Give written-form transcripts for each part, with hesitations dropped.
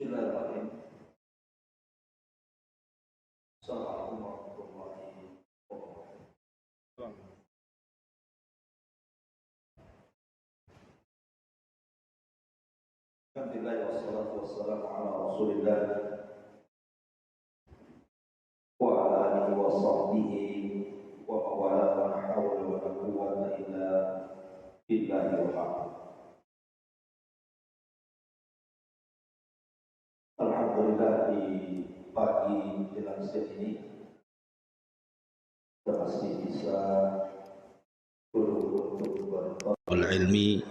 Bismillahirrahmanirrahim. Assalamualaikum warahmatullahi wabarakatuh. Alhamdulillah wassalatu wassalamu ala Rasulillah wa ala alihi wa sahbihi wa mawala wa la hawla wa la quwwata illa billahil azim. Alhamdulillah di pagi jelang siang ini kita masih bisa duduk untuk bertolak ilmi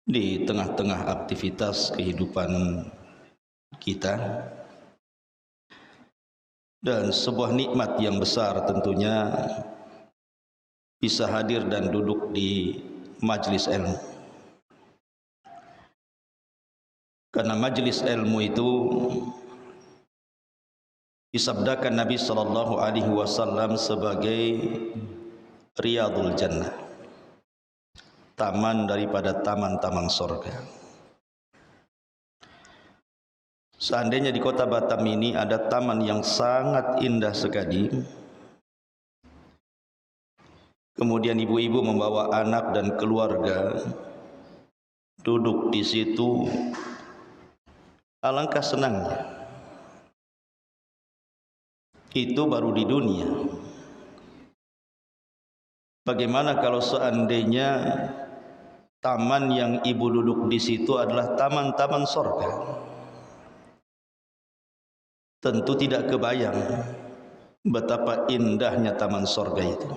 di tengah-tengah aktivitas kehidupan kita, dan sebuah nikmat yang besar tentunya bisa hadir dan duduk di majelis ilmu. Karena majelis ilmu itu disabdakan Nabi sallallahu alaihi wasallam sebagai riyadul jannah, taman daripada taman-taman surga. Seandainya di kota Batam ini ada taman yang sangat indah sekali, kemudian ibu-ibu membawa anak dan keluarga duduk di situ, alangkah senangnya. Itu baru di dunia. Bagaimana kalau seandainya taman yang ibu duduk di situ adalah taman-taman surga? Tentu tidak kebayang betapa indahnya taman surga itu.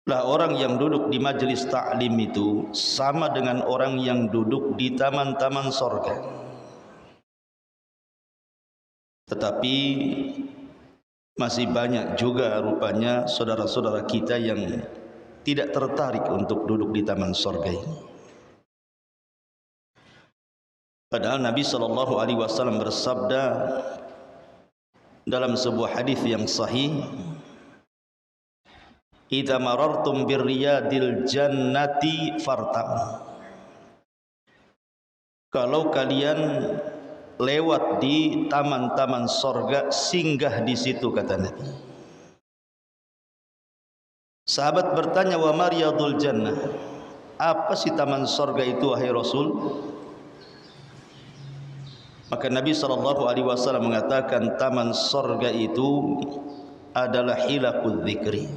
Lah, orang yang duduk di majelis taklim itu sama dengan orang yang duduk di taman-taman surga. Tetapi masih banyak juga rupanya saudara-saudara kita yang tidak tertarik untuk duduk di taman surga ini. Padahal Nabi sallallahu alaihi wasallam bersabda dalam sebuah hadis yang sahih, "Idza marartum birriyadil jannati fartam." Kalau kalian lewat di taman-taman surga, singgah di situ, kata Nabi. Sahabat bertanya, "Wa mariyadul jannah?" Apa sih taman surga itu, wahai Rasul? Maka Nabi sallallahu alaihi wasallam mengatakan, taman surga itu adalah hilaqul dzikri.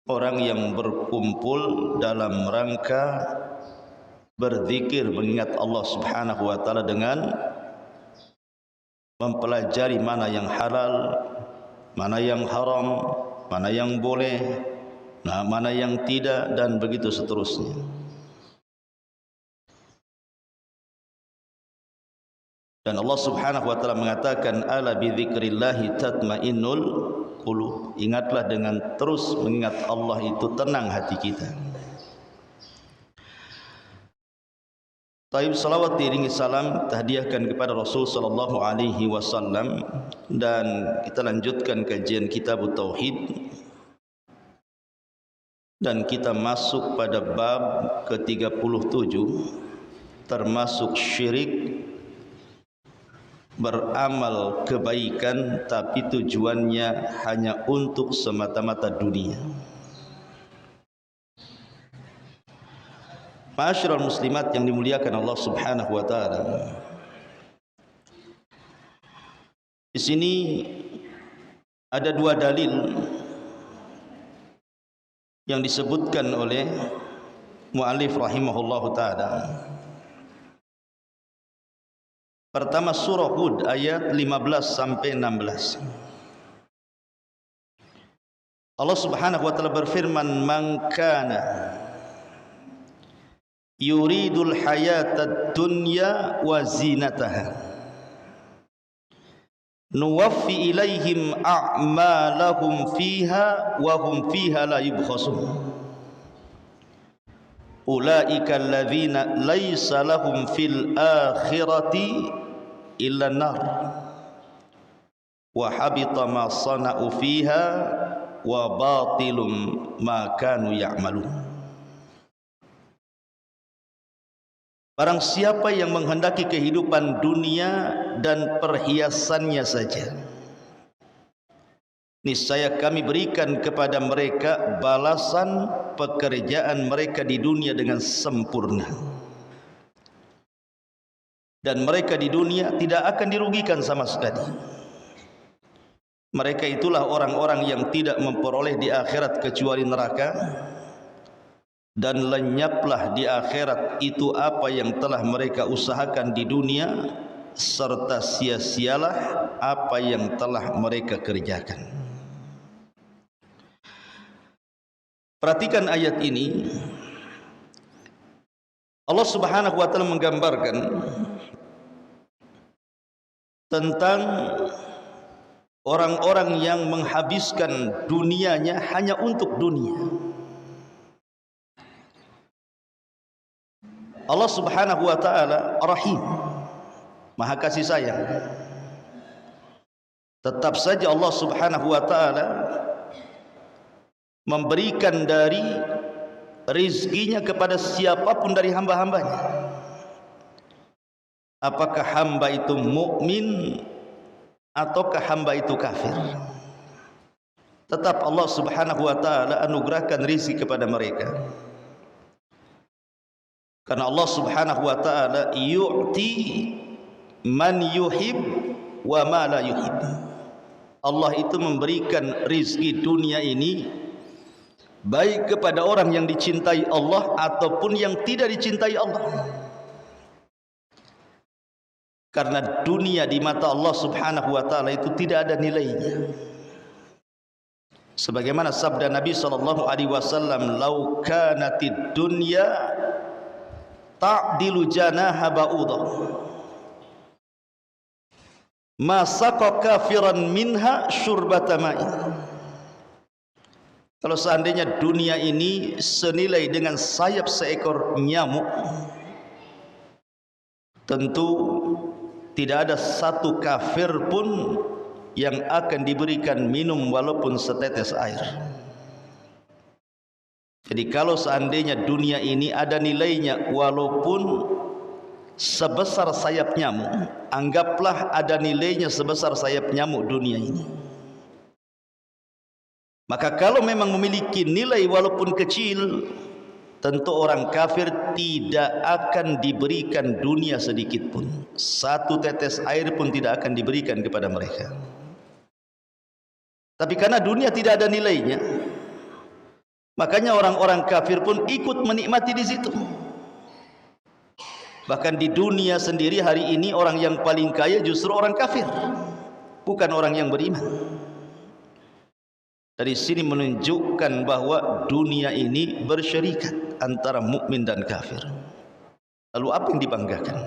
Orang yang berkumpul dalam rangka berzikir, mengingat Allah Subhanahu wa taala dengan mempelajari mana yang halal, mana yang haram, mana yang boleh, mana yang tidak, dan begitu seterusnya. Dan Allah Subhanahu wa taala mengatakan, "Ala bi dzikrillah tatmainnul qulub." Ingatlah, dengan terus mengingat Allah itu tenang hati kita. Taib, salawat diiringi salam tahdiahkan kepada Rasul sallallahu alaihi wasallam, dan kita lanjutkan kajian kitab Tauhid, dan kita masuk pada bab ke-37, termasuk syirik, beramal kebaikan tapi tujuannya hanya untuk semata-mata dunia. Ma'asyiral muslimat yang dimuliakan Allah Subhanahu wa taala. Di sini ada dua dalil yang disebutkan oleh muallif rahimahullahu taala. Pertama, surah Hud ayat 15 sampai 16. Allah Subhanahu wa taala berfirman, "Man kana yuridul hayatad dunya wa zinataha nuwaffi ilaihim a'malahum fiha wa hum fiha la yubkhasun ulaika alladzina laysa lahum fil akhirati illa nar wa habita ma sana'u fiha wa batilum ma kanu ya'malun." Barang siapa yang menghendaki kehidupan dunia dan perhiasannya saja, niscaya kami berikan kepada mereka balasan pekerjaan mereka di dunia dengan sempurna, dan mereka di dunia tidak akan dirugikan sama sekali. Mereka itulah orang-orang yang tidak memperoleh di akhirat kecuali neraka, dan lenyaplah di akhirat itu apa yang telah mereka usahakan di dunia, serta sia-sialah apa yang telah mereka kerjakan. Perhatikan ayat ini. Allah Subhanahu wa taala menggambarkan tentang orang-orang yang menghabiskan dunianya hanya untuk dunia. Allah Subhanahu wa taala Rahim, Maha kasih sayang. Tetap saja Allah Subhanahu wa taala memberikan dari rizkinya kepada siapapun dari hamba-hambanya. Apakah hamba itu mukmin ataukah hamba itu kafir, tetap Allah Subhanahu wa taala anugerahkan rizki kepada mereka. Karena Allah Subhanahu wa taala yu'ti man yuhib wa ma la yuhib. Allah itu memberikan rizki dunia ini baik kepada orang yang dicintai Allah ataupun yang tidak dicintai Allah. Karena dunia di mata Allah Subhanahu wa taala itu tidak ada nilainya. Sebagaimana sabda Nabi sallallahu alaihi wasallam, "Lau kanatid dunya ta'dilu janaha ba'udah, ma saqa kafiran minha syurbata ma'in." Kalau seandainya dunia ini senilai dengan sayap seekor nyamuk, tentu tidak ada satu kafir pun yang akan diberikan minum walaupun setetes air. Jadi kalau seandainya dunia ini ada nilainya walaupun sebesar sayap nyamuk, anggaplah ada nilainya sebesar sayap nyamuk dunia ini. Maka kalau memang memiliki nilai walaupun kecil, tentu orang kafir tidak akan diberikan dunia sedikit pun. Satu tetes air pun tidak akan diberikan kepada mereka. Tapi karena dunia tidak ada nilainya, makanya orang-orang kafir pun ikut menikmati di situ. Bahkan di dunia sendiri hari ini orang yang paling kaya justru orang kafir, bukan orang yang beriman. Dari sini menunjukkan bahwa dunia ini bersyarikat antara mukmin dan kafir. Lalu apa yang dibanggakan?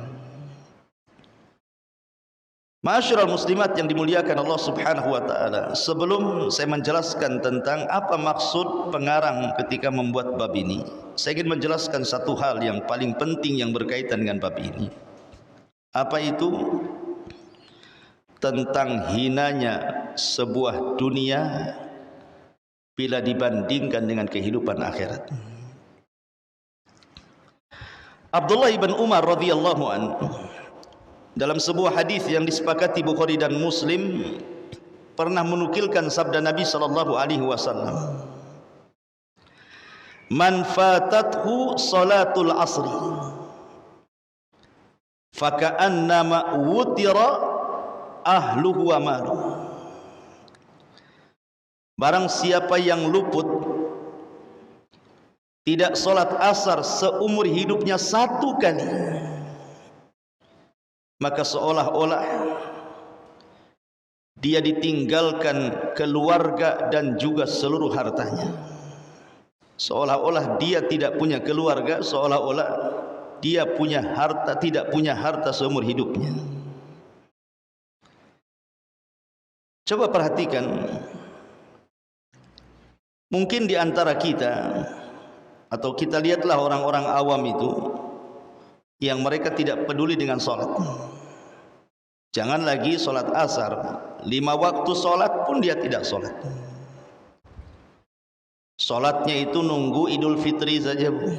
Ma'asyiral muslimat yang dimuliakan Allah Subhanahu wa taala, sebelum saya menjelaskan tentang apa maksud pengarang ketika membuat bab ini, saya ingin menjelaskan satu hal yang paling penting yang berkaitan dengan bab ini. Apa itu? Tentang hinanya sebuah dunia bila dibandingkan dengan kehidupan akhirat. Abdullah bin Umar radhiyallahu anhu dalam sebuah hadis yang disepakati Bukhari dan Muslim pernah menukilkan sabda Nabi sallallahu alaihi wasallam, "Man fatathu salatul asri faka'annama wutira ahluhu wa maluhu." Barang siapa yang luput tidak solat asar seumur hidupnya satu kali, maka seolah-olah dia ditinggalkan keluarga dan juga seluruh hartanya. Seolah-olah dia tidak punya keluarga, seolah-olah dia punya harta, tidak punya harta seumur hidupnya. Coba perhatikan, mungkin di antara kita, atau kita lihatlah orang-orang awam itu yang mereka tidak peduli dengan sholat. Jangan lagi sholat asar, 5 waktu sholat pun dia tidak sholat. Sholatnya itu nunggu Idul Fitri saja, Bu.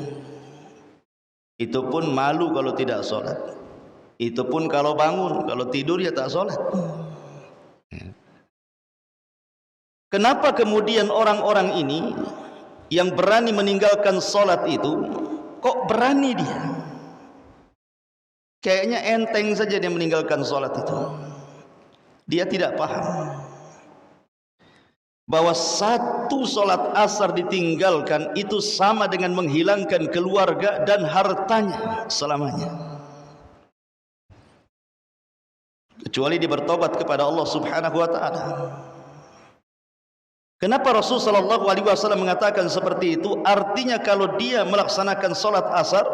Itu pun malu kalau tidak sholat. Itu pun kalau bangun, kalau tidur ya tak sholat. Kenapa kemudian orang-orang ini yang berani meninggalkan sholat itu, kok berani dia? Kayaknya enteng saja dia meninggalkan sholat itu. Dia tidak paham bahwa satu sholat asar ditinggalkan itu sama dengan menghilangkan keluarga dan hartanya selamanya, kecuali dia bertobat kepada Allah Subhanahu wa ta'ala. Kenapa Rasulullah SAW mengatakan seperti itu? Artinya kalau dia melaksanakan sholat asar,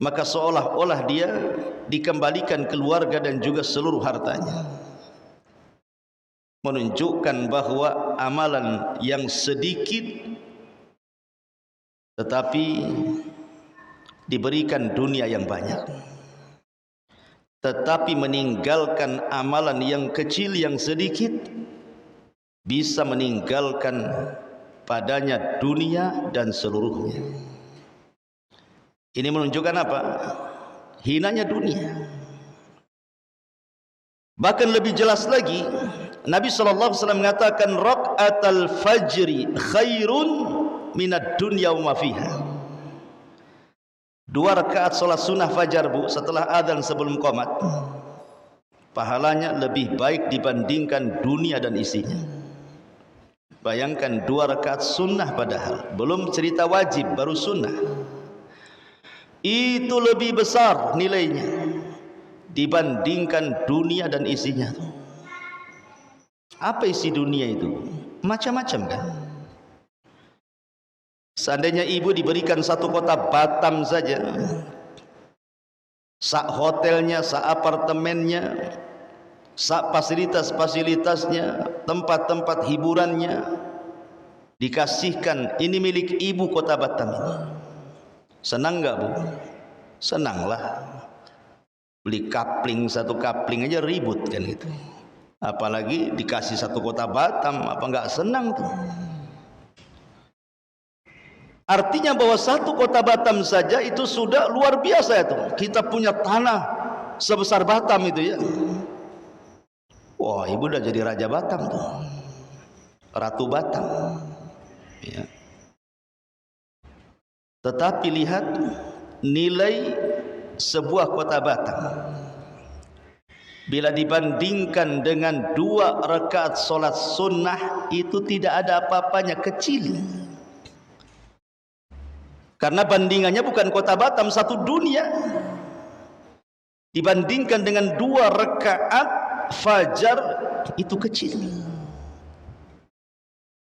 maka seolah-olah dia dikembalikan keluarga dan juga seluruh hartanya, menunjukkan bahwa amalan yang sedikit tetapi diberikan dunia yang banyak, tetapi meninggalkan amalan yang kecil yang sedikit bisa meninggalkan padanya dunia dan seluruhnya. Ini menunjukkan apa? Hinanya dunia. Bahkan lebih jelas lagi, Nabi SAW mengatakan raq'atal fajri khairun minad dunya wa ma fiha. 2 rakaat salat sunnah fajar, Bu, setelah adzan sebelum qomat, pahalanya lebih baik dibandingkan dunia dan isinya. Bayangkan 2 rakaat sunnah, padahal belum cerita wajib, baru sunnah. Itu lebih besar nilainya dibandingkan dunia dan isinya. Apa isi dunia itu? Macam-macam kan. Seandainya ibu diberikan satu kota Batam saja, sak hotelnya, sak apartemennya, sak fasilitas-fasilitasnya, tempat-tempat hiburannya, dikasihkan, ini milik ibu kota Batam ini. Senang enggak, Bu? Senanglah. Beli kapling, satu kapling aja ribut kan gitu. Apalagi dikasih satu kota Batam, apa enggak senang tuh? Artinya bahwa satu kota Batam saja itu sudah luar biasa itu. Kita punya tanah sebesar Batam itu ya. Wah, ibu udah jadi raja Batam tuh, ratu Batam ya. Tetapi lihat nilai sebuah kota Batam bila dibandingkan dengan 2 rakaat solat sunnah, itu tidak ada apa-apanya, kecil. Karena bandingannya bukan kota Batam, satu dunia. Dibandingkan dengan 2 rakaat fajar, itu kecil.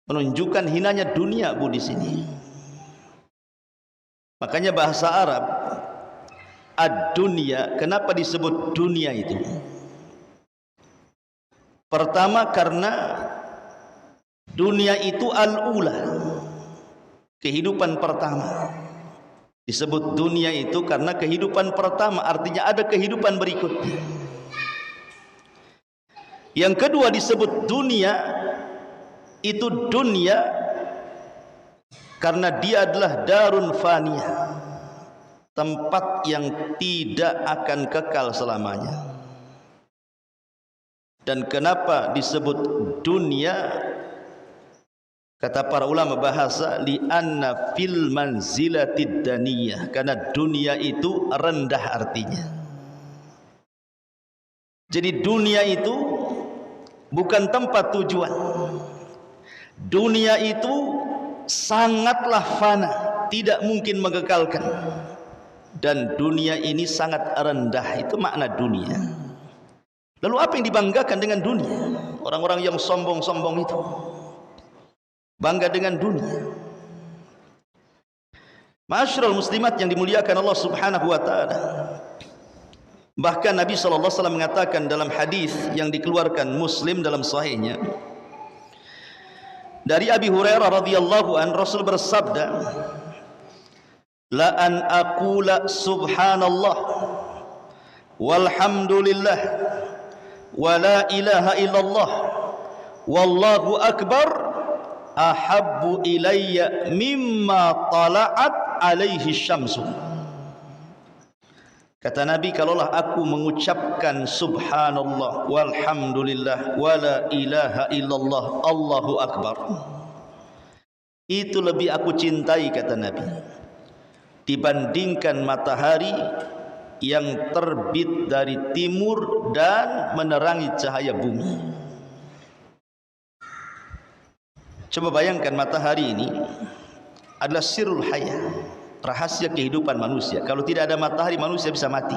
Menunjukkan hinanya dunia, Bu, di sini. Makanya bahasa Arab ad-dunya, kenapa disebut dunia itu? Pertama karena dunia itu al-ula, kehidupan pertama. Disebut dunia itu karena kehidupan pertama, artinya ada kehidupan berikutnya. Yang kedua disebut dunia, itu dunia karena dia adalah darun faniyah, tempat yang tidak akan kekal selamanya. Dan kenapa disebut dunia? Kata para ulama bahasa, li'anna fil manzilatid daniyah, karena dunia itu rendah artinya. Jadi dunia itu bukan tempat tujuan. Dunia itu sangatlah fana, tidak mungkin mengekalkan. Dan dunia ini sangat rendah, itu makna dunia. Lalu apa yang dibanggakan dengan dunia? Orang-orang yang sombong-sombong itu bangga dengan dunia. Ma'asyiral muslimat yang dimuliakan Allah Subhanahu wa taala. Bahkan Nabi sallallahu alaihi wasallam mengatakan dalam hadis yang dikeluarkan Muslim dalam sahihnya, dari Abi Hurairah radhiyallahu an, Rasul bersabda, la an aqula subhanallah walhamdulillah wa la ilaha illallah wallahu akbar ahabbu ilayya mimma tala'at alaihi syamsu. Kata Nabi, kalaulah aku mengucapkan subhanallah walhamdulillah wala ilaha illallah Allahu akbar, itu lebih aku cintai, kata Nabi, dibandingkan matahari yang terbit dari timur dan menerangi cahaya bumi. Coba bayangkan, matahari ini adalah sirrul hayah, rahasia kehidupan manusia. Kalau tidak ada matahari, manusia bisa mati.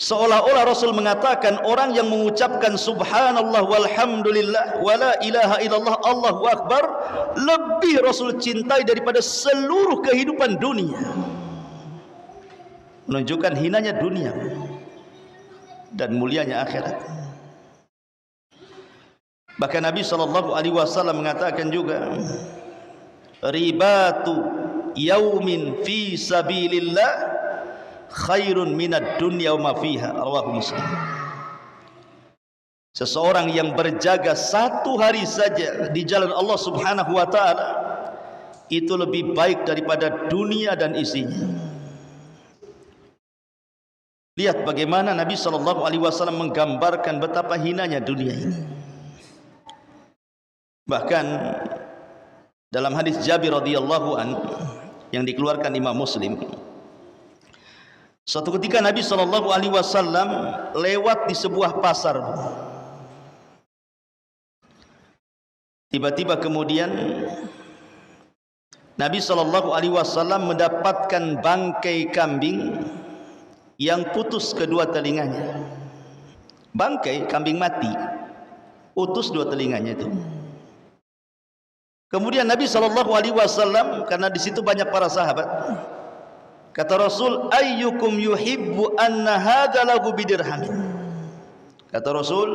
Seolah-olah Rasul mengatakan orang yang mengucapkan subhanallah walhamdulillah wala ilaha illallah Allahu akbar lebih Rasul cintai daripada seluruh kehidupan dunia. Menunjukkan hinanya dunia dan mulianya akhirat. Bahkan Nabi SAW mengatakan juga, ribatu yaumin fi sabilillah khairun minad dunya wa ma fiha, rawahu Muslim. Seseorang yang berjaga satu hari saja di jalan Allah Subhanahu wa taala itu lebih baik daripada dunia dan isinya. Lihat bagaimana Nabi SAW menggambarkan betapa hinanya dunia ini. Bahkan dalam hadis Jabir radhiyallahu an yang dikeluarkan Imam Muslim, suatu ketika Nabi SAW lewat di sebuah pasar. Tiba-tiba kemudian Nabi SAW mendapatkan bangkai kambing yang putus kedua telinganya. Bangkai kambing mati, putus dua telinganya itu. Kemudian Nabi SAW, karena di situ banyak para sahabat, kata Rasul, ayyukum yuhibbu anna hadza lahu bidirhamin. Kata Rasul,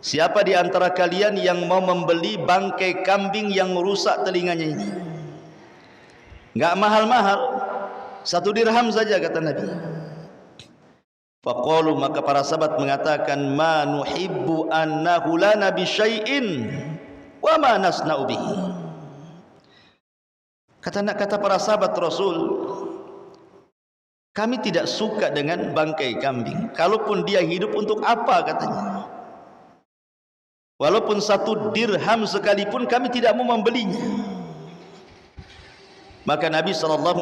siapa di antara kalian yang mau membeli bangkai kambing yang rusak telinganya ini? Enggak mahal-mahal, 1 dirham saja, kata Nabi. Faqalu, maka para sahabat mengatakan, ma nuhibbu annahu lana bi syai'in wa ma nasna'u bihi. Kata para sahabat Rasul, kami tidak suka dengan bangkai kambing. Kalaupun dia hidup, untuk apa, katanya. Walaupun 1 dirham sekalipun kami tidak mau membelinya. Maka Nabi SAW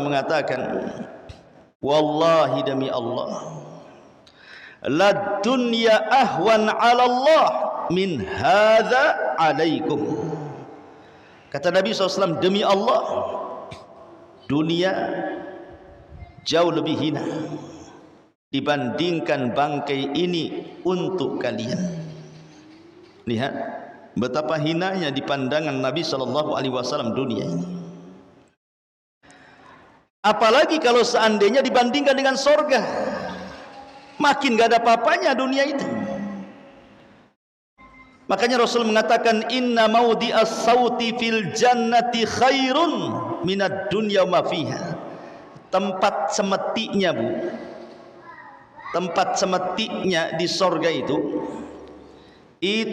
mengatakan, wallahi demi Allah, la dunya ahwan 'ala Allah min hadza 'alaikum. Kata Nabi SAW, demi Allah, dunia jauh lebih hina dibandingkan bangkai ini untuk kalian. Lihat betapa hinanya di pandangan Nabi SAW dunia ini. Apalagi kalau seandainya dibandingkan dengan sorga, makin gak ada apa-apanya dunia itu. Makanya Rasul mengatakan, inna maudi as-sauti fil jannati khairun minad dunya wa ma fiha. Tempat semetiknya, Bu, tempat semetiknya di sorga itu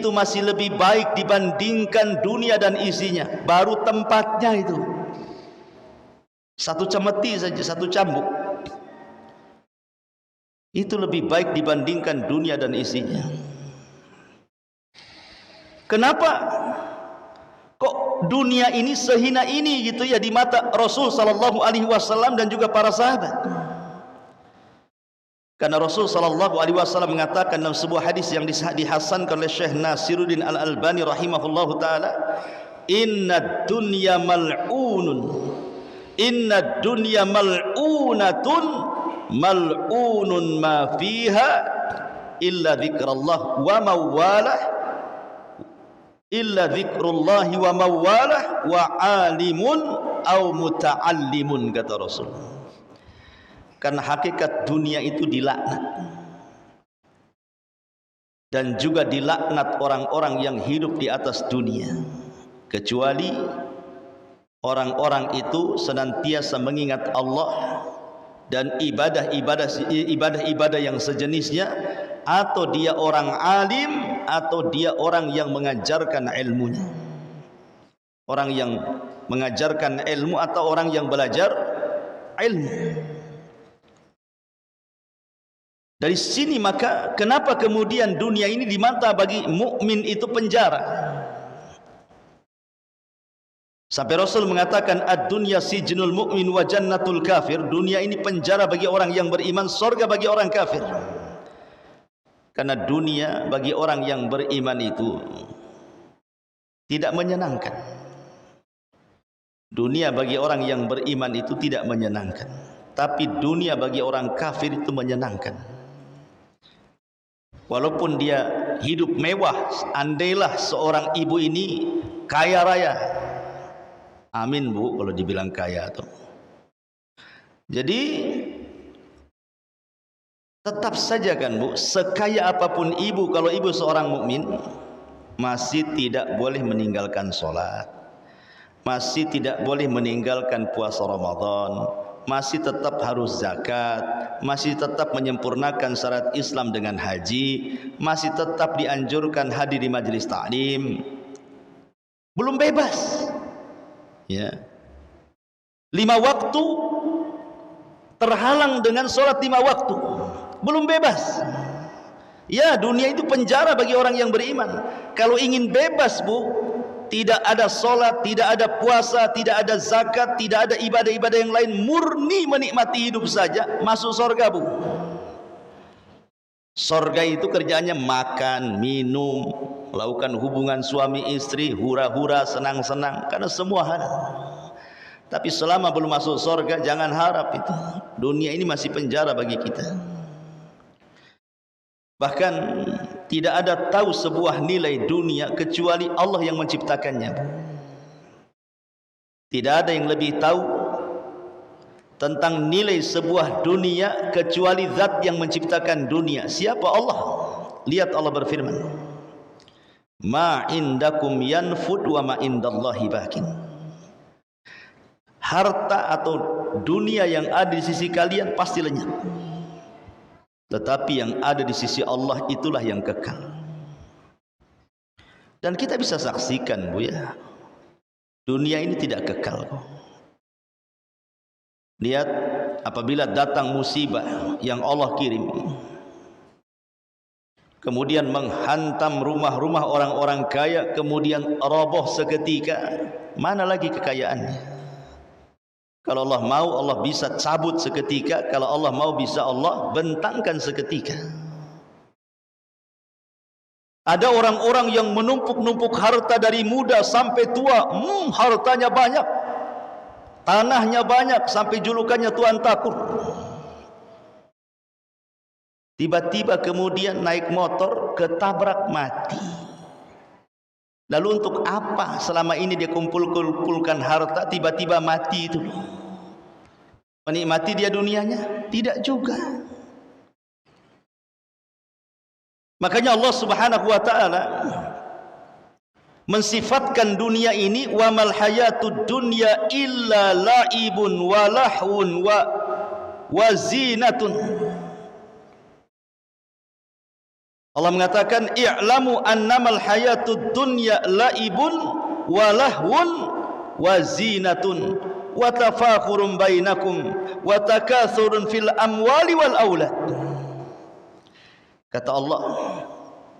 masih lebih baik dibandingkan dunia dan isinya. Baru tempatnya itu, 1 cemeti saja, 1 cambuk, itu lebih baik dibandingkan dunia dan isinya. Kenapa kok dunia ini sehina ini gitu ya di mata Rasul SAW dan juga para sahabat? Karena Rasul SAW mengatakan dalam sebuah hadis yang dihasankan oleh Syekh Nasiruddin Al-Albani rahimahullahu taala, inna dunya mal'unun, inna dunya mal'unatun, mal'unun ma fiha illa dzikrullah wa mawalah, illa dzikrullah wa mawalah wa alimun au muta'allimun, kata Rasul. Karena hakikat dunia itu dilaknat, dan juga dilaknat orang-orang yang hidup di atas dunia, kecuali orang-orang itu senantiasa mengingat Allah dan ibadah-ibadah yang sejenisnya, atau dia orang alim, atau dia orang yang mengajarkan ilmunya. Orang yang mengajarkan ilmu atau orang yang belajar ilmu. Dari sini maka kenapa kemudian dunia ini di mata bagi mukmin itu penjara? Sampai Rasul mengatakan ad-dunya sijnul mu'min wa jannatul kafir. Dunia ini penjara bagi orang yang beriman, surga bagi orang kafir. Karena dunia bagi orang yang beriman itu tidak menyenangkan. Dunia bagi orang yang beriman itu tidak menyenangkan. Tapi dunia bagi orang kafir itu menyenangkan. Walaupun dia hidup mewah, andailah seorang ibu ini kaya raya. Amin bu, kalau dibilang kaya tuh. Jadi tetap saja kan bu, sekaya apapun ibu, kalau ibu seorang mukmin masih tidak boleh meninggalkan sholat, masih tidak boleh meninggalkan puasa Ramadan, masih tetap harus zakat, masih tetap menyempurnakan syarat Islam dengan haji, masih tetap dianjurkan hadir di majelis ta'lim. Belum bebas. Ya. 5 waktu terhalang dengan sholat 5 waktu. Belum bebas. Ya, dunia itu penjara bagi orang yang beriman. Kalau ingin bebas bu, tidak ada sholat, tidak ada puasa, tidak ada zakat, tidak ada ibadah-ibadah yang lain, murni menikmati hidup saja, masuk surga bu. Surga itu kerjaannya makan, minum, melakukan hubungan suami istri, hura-hura, senang-senang, karena semua halal. Tapi selama belum masuk surga, jangan harap itu. Dunia ini masih penjara bagi kita. Bahkan tidak ada tahu sebuah nilai dunia kecuali Allah yang menciptakannya. Tidak ada yang lebih tahu tentang nilai sebuah dunia kecuali zat yang menciptakan dunia. Siapa? Allah. Lihat Allah berfirman, ma indakum yanfud wa ma indallahi bakin. Harta atau dunia yang ada di sisi kalian pasti lenyap, tetapi yang ada di sisi Allah itulah yang kekal. Dan kita bisa saksikan bu ya, dunia ini tidak kekal. Lihat apabila datang musibah yang Allah kirim, kemudian menghantam rumah-rumah orang-orang kaya, kemudian roboh seketika, mana lagi kekayaannya? Kalau Allah mau, Allah bisa cabut seketika. Kalau Allah mau, bisa Allah bentangkan seketika. Ada orang-orang yang menumpuk-numpuk harta dari muda sampai tua. Hartanya banyak, tanahnya banyak, sampai julukannya Tuan Takur. Tiba-tiba kemudian naik motor, ketabrak, mati. Lalu untuk apa selama ini dia kumpulkan harta, tiba-tiba mati itu? Menikmati dia dunianya? Tidak juga. Makanya Allah Subhanahu wa taala mensifatkan dunia ini, wa mal hayatud dunya illa la'ibun wa lahwun wa zinatun. Allah mengatakan i'lamu annamal hayatud dunya la'ibun wa lahwun wa zinatun wa tafakhurun bainakum wa takathurun fil amwali wal aulad. Kata Allah,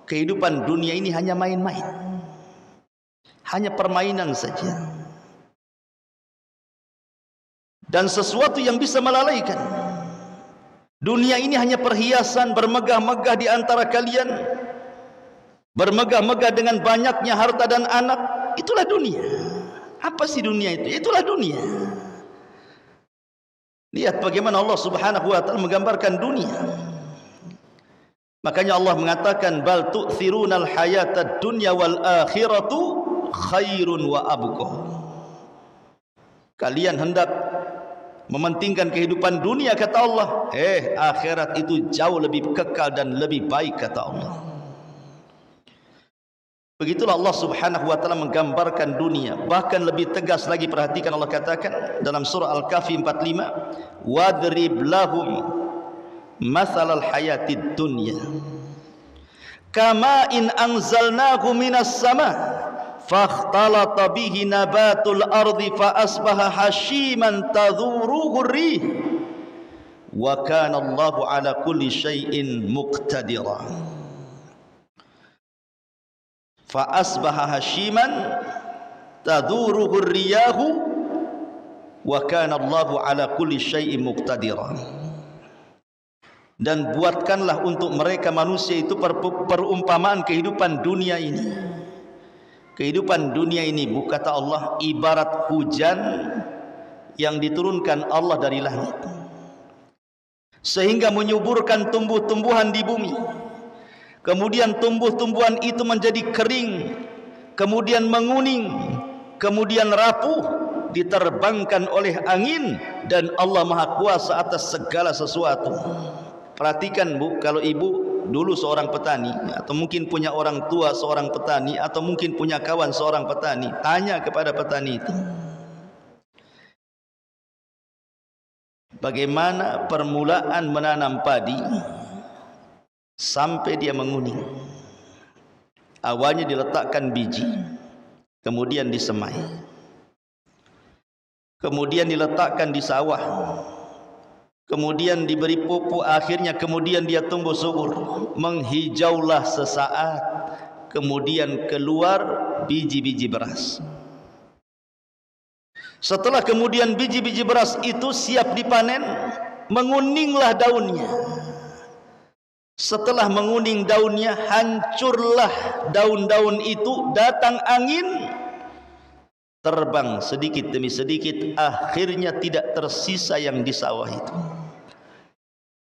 kehidupan dunia ini hanya main-main, hanya permainan saja, dan sesuatu yang bisa melalaikan. Dunia ini hanya perhiasan, bermegah-megah di antara kalian, bermegah-megah dengan banyaknya harta dan anak. Itulah dunia. Apa sih dunia itu? Itulah dunia. Lihat bagaimana Allah Subhanahu wa taala menggambarkan dunia. Makanya Allah mengatakan bal tu'thirunal hayatad dunya wal akhiratu khairun wa abqa. Kalian hendak mementingkan kehidupan dunia, kata Allah. Akhirat itu jauh lebih kekal dan lebih baik, kata Allah. Begitulah Allah Subhanahu wa taala menggambarkan dunia. Bahkan lebih tegas lagi, perhatikan Allah katakan dalam surah Al-Kahfi 45, wadrib lahum mathalal hayatid dunya kama in anzalnahu minas sama fakhtalata bihi nabatul ardi fa asbaha hashiman tadhuruhu rih wa kana Allahu ala kulli syai'in muqtadira. Fa asbaha hashiman tadhuruhu riyahu wa kana Allahu ala kulli syai'in muqtadira. Dan buatkanlah untuk mereka manusia itu perumpamaan kehidupan dunia ini. Kehidupan dunia ini, kata Allah, ibarat hujan yang diturunkan Allah dari langit sehingga menyuburkan tumbuh-tumbuhan di bumi. Kemudian tumbuh-tumbuhan itu menjadi kering, kemudian menguning, kemudian rapuh, diterbangkan oleh angin, dan Allah Maha Kuasa atas segala sesuatu. Perhatikan Bu, kalau ibu dulu seorang petani, atau mungkin punya orang tua seorang petani, atau mungkin punya kawan seorang petani, tanya kepada petani itu, bagaimana permulaan menanam padi sampai dia menguning. Awalnya diletakkan biji, kemudian disemai, kemudian diletakkan di sawah, kemudian diberi pupuk, akhirnya kemudian dia tumbuh subur, menghijaulah sesaat, kemudian keluar biji-biji beras. Setelah kemudian biji-biji beras itu siap dipanen, menguninglah daunnya. Setelah menguning daunnya, hancurlah daun-daun itu, datang angin, terbang sedikit demi sedikit, akhirnya tidak tersisa yang di sawah itu.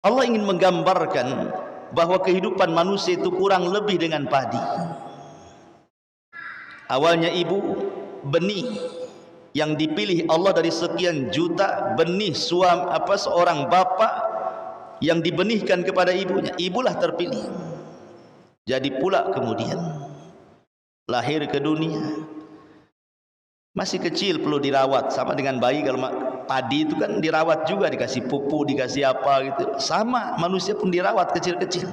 Allah ingin menggambarkan bahwa kehidupan manusia itu kurang lebih dengan padi. Awalnya ibu, benih yang dipilih Allah dari sekian juta benih seorang bapak yang dibenihkan kepada ibunya, ibulah terpilih. Jadi pula kemudian lahir ke dunia, masih kecil, perlu dirawat, sama dengan bayi. Kalau padi itu kan dirawat juga, dikasih pupuk, dikasih apa gitu. Sama, manusia pun dirawat kecil-kecil.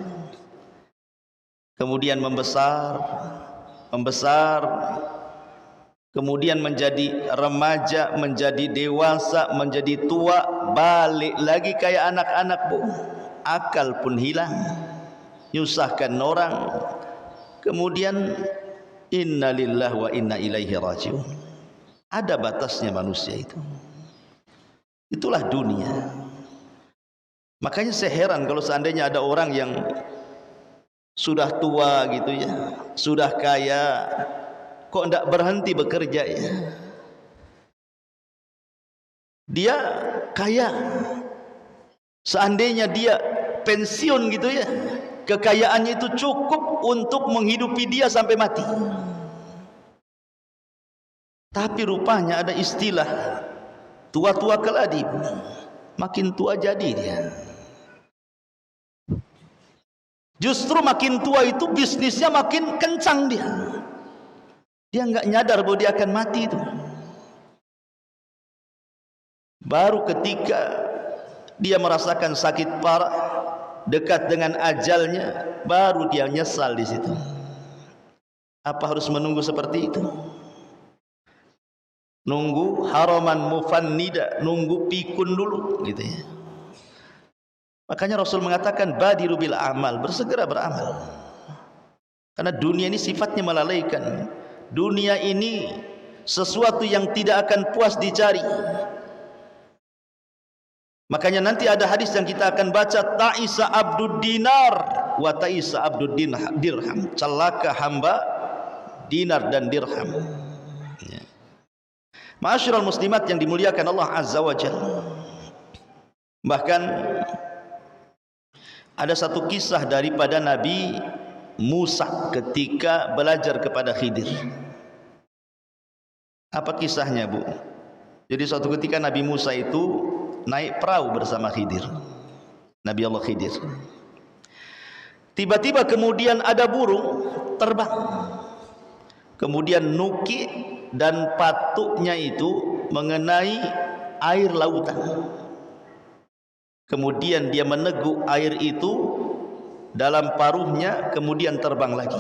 Kemudian membesar, kemudian menjadi remaja, menjadi dewasa, menjadi tua, balik lagi kayak anak-anak Bu. Akal pun hilang, nyusahkan orang. Kemudian inna lillahi wa inna ilaihi rajiun. Ada batasnya manusia itu. Itulah dunia. Makanya saya heran kalau seandainya ada orang yang sudah tua gitu ya, sudah kaya, kok tidak berhenti bekerja ya. Dia kaya, seandainya dia pensiun gitu ya, kekayaannya itu cukup untuk menghidupi dia sampai mati. Tapi rupanya ada istilah tua-tua keladi, makin tua jadi dia. Justru makin tua itu bisnisnya makin kencang dia. Dia enggak nyadar bahwa dia akan mati itu. Baru ketika dia merasakan sakit parah, dekat dengan ajalnya, baru dia nyesal di situ. Apa harus menunggu seperti itu? Nunggu haraman mufannida, nunggu pikun dulu gitu ya. Makanya Rasul mengatakan badiru bil amal, bersegera beramal. Karena dunia ini sifatnya melalaikan. Dunia ini sesuatu yang tidak akan puas dicari. Makanya nanti ada hadis yang kita akan baca, ta'isa abdud dinar wa ta'isa abdud dirham. Celaka hamba dinar dan dirham. Ma'asyiral muslimat yang dimuliakan Allah Azza wa Jalla. Bahkan ada satu kisah daripada Nabi Musa ketika belajar kepada Khidir. Apa kisahnya Bu? Jadi suatu ketika Nabi Musa itu naik perahu bersama Khidir, Nabi Allah Khidir. Tiba-tiba kemudian ada burung terbang, kemudian nuki dan patuknya itu mengenai air lautan. Kemudian dia meneguk air itu dalam paruhnya, kemudian terbang lagi.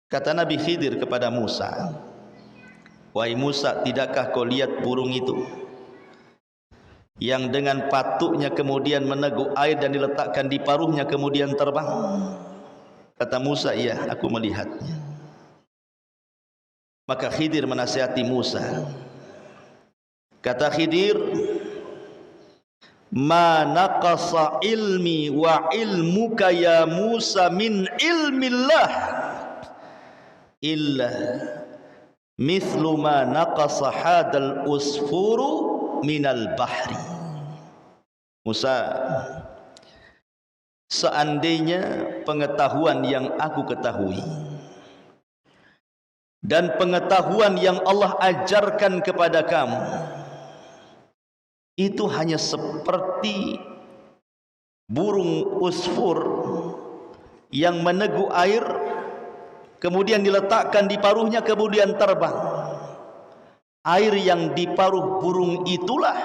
Kata Nabi Khidir kepada Musa, wahai Musa, tidakkah kau lihat burung itu yang dengan patuknya kemudian meneguk air dan diletakkan di paruhnya kemudian terbang? Kata Musa, iya, aku melihatnya. Maka Khidir menasihati Musa. Kata Khidir, ma naqasa ilmi wa ilmuka ya Musa min ilmillah illa mithlu ma naqasa hadal usfuru minal bahri. Musa, seandainya pengetahuan yang aku ketahui dan pengetahuan yang Allah ajarkan kepada kamu itu hanya seperti burung usfur yang meneguk air kemudian diletakkan di paruhnya kemudian terbang. Air yang di paruh burung itulah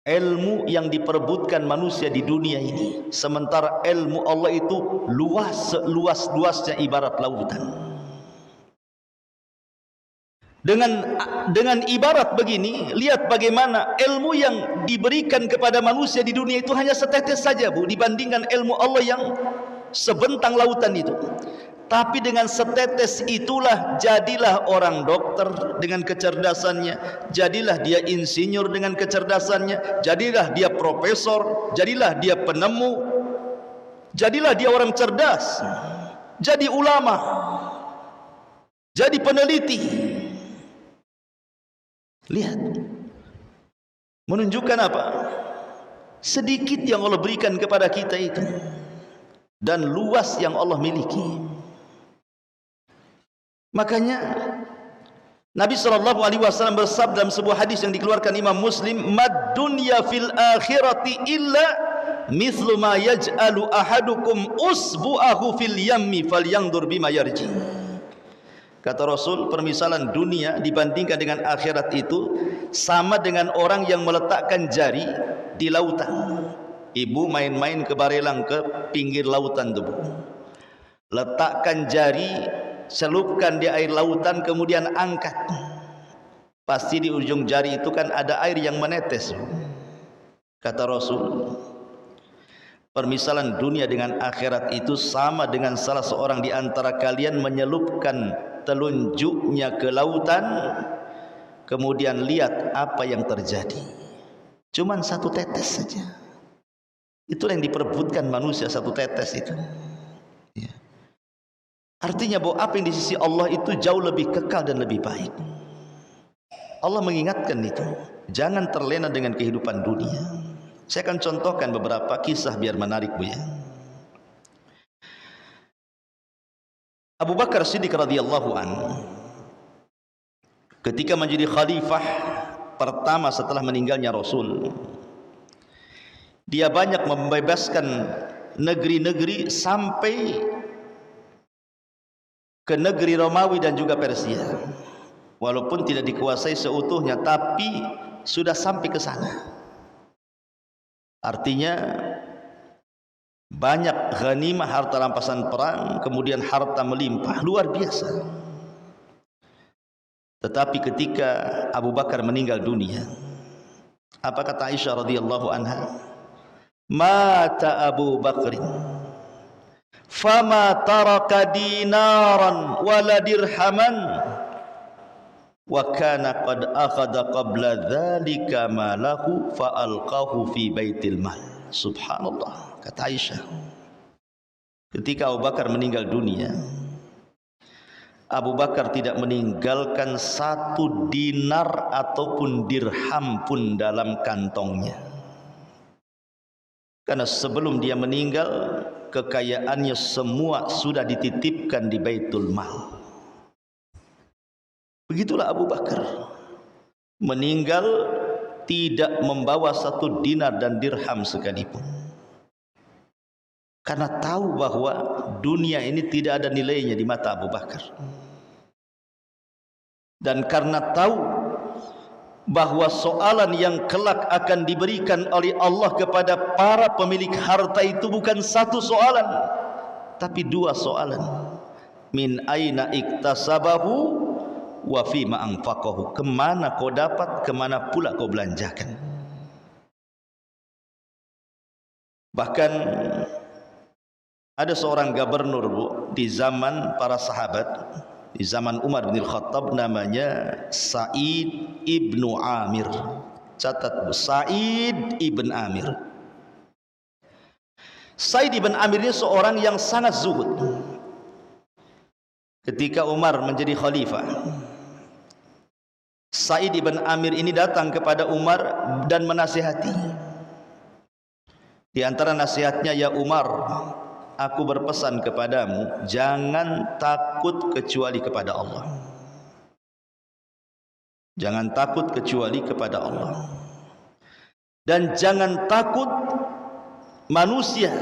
ilmu yang diperebutkan manusia di dunia ini, sementara ilmu Allah itu luas, seluas-luasnya ibarat lautan. Dengan ibarat begini, lihat bagaimana ilmu yang diberikan kepada manusia di dunia itu hanya setetes saja, Bu, dibandingkan ilmu Allah yang sebentang lautan itu. Tapi dengan setetes itulah jadilah orang dokter dengan kecerdasannya, jadilah dia insinyur dengan kecerdasannya, jadilah dia profesor, jadilah dia penemu, jadilah dia orang cerdas, jadi ulama, jadi peneliti. Lihat, menunjukkan apa? Sedikit yang Allah berikan kepada kita itu dan luas yang Allah miliki. Makanya Nabi SAW bersabda dalam sebuah hadis yang dikeluarkan Imam Muslim, mad dunya fil akhirati illa mithlu ma yaj'alu ahadukum usbu'ahu fil yammi falyanzur bima yarji. Kata Rasul, permisalan dunia dibandingkan dengan akhirat itu sama dengan orang yang meletakkan jari di lautan. Ibu main-main ke Barelang, ke pinggir lautan itu, letakkan jari, celupkan di air lautan, kemudian angkat. Pasti di ujung jari itu kan ada air yang menetes. Kata Rasul, permisalan dunia dengan akhirat itu sama dengan salah seorang di antara kalian menyelupkan telunjuknya ke lautan, kemudian lihat apa yang terjadi. Cuman satu tetes saja. Itulah yang diperebutkan manusia, satu tetes itu. Ya. Artinya bahwa apa yang di sisi Allah itu jauh lebih kekal dan lebih baik. Allah mengingatkan itu, jangan terlena dengan kehidupan dunia. Saya akan contohkan beberapa kisah biar menarik, Bu, ya. Abu Bakar Siddiq radhiyallahu anhu ketika menjadi khalifah pertama setelah meninggalnya Rasul, dia banyak membebaskan negeri-negeri sampai ke negeri Romawi dan juga Persia. Walaupun tidak dikuasai seutuhnya, tapi sudah sampai ke sana. Artinya banyak ghanimah, harta rampasan perang, kemudian harta melimpah, luar biasa. Tetapi ketika Abu Bakar meninggal dunia, apa kata Aisyah radhiyallahu anha? Mata Abu Bakr fama taraka dinaran wala dirhaman wa kana qad akhadha qabla dhalika malahu fa alqahu fi baitil mal. Subhanallah, kata Aisyah, ketika Abu Bakar meninggal dunia, Abu Bakar tidak meninggalkan satu dinar ataupun dirham pun dalam kantongnya. Karena sebelum dia meninggal, kekayaannya semua sudah dititipkan di Baitul Mal. Begitulah Abu Bakar meninggal tidak membawa satu dinar dan dirham sekalipun, karena tahu bahwa dunia ini tidak ada nilainya di mata Abu Bakar, dan karena tahu bahwa soalan yang kelak akan diberikan oleh Allah kepada para pemilik harta itu bukan satu soalan, tapi dua soalan. min aina iktasabahu wa fima anfaqahu. Kemana kau dapat, kemana pula kau belanjakan. Bahkan ada seorang gubernur, Bu, di zaman para sahabat, di zaman Umar bin Khattab, namanya Sa'id ibnu Amir. Catat, Bu, Sa'id ibn Amir. Sa'id ibn Amir ini seorang yang sangat zuhud. Ketika Umar menjadi khalifah, Sa'id ibn Amir ini datang kepada Umar dan menasihati. Di antara nasihatnya, ya Umar, aku berpesan kepadamu, jangan takut kecuali kepada Allah. Jangan takut kecuali kepada Allah. Dan jangan takut manusia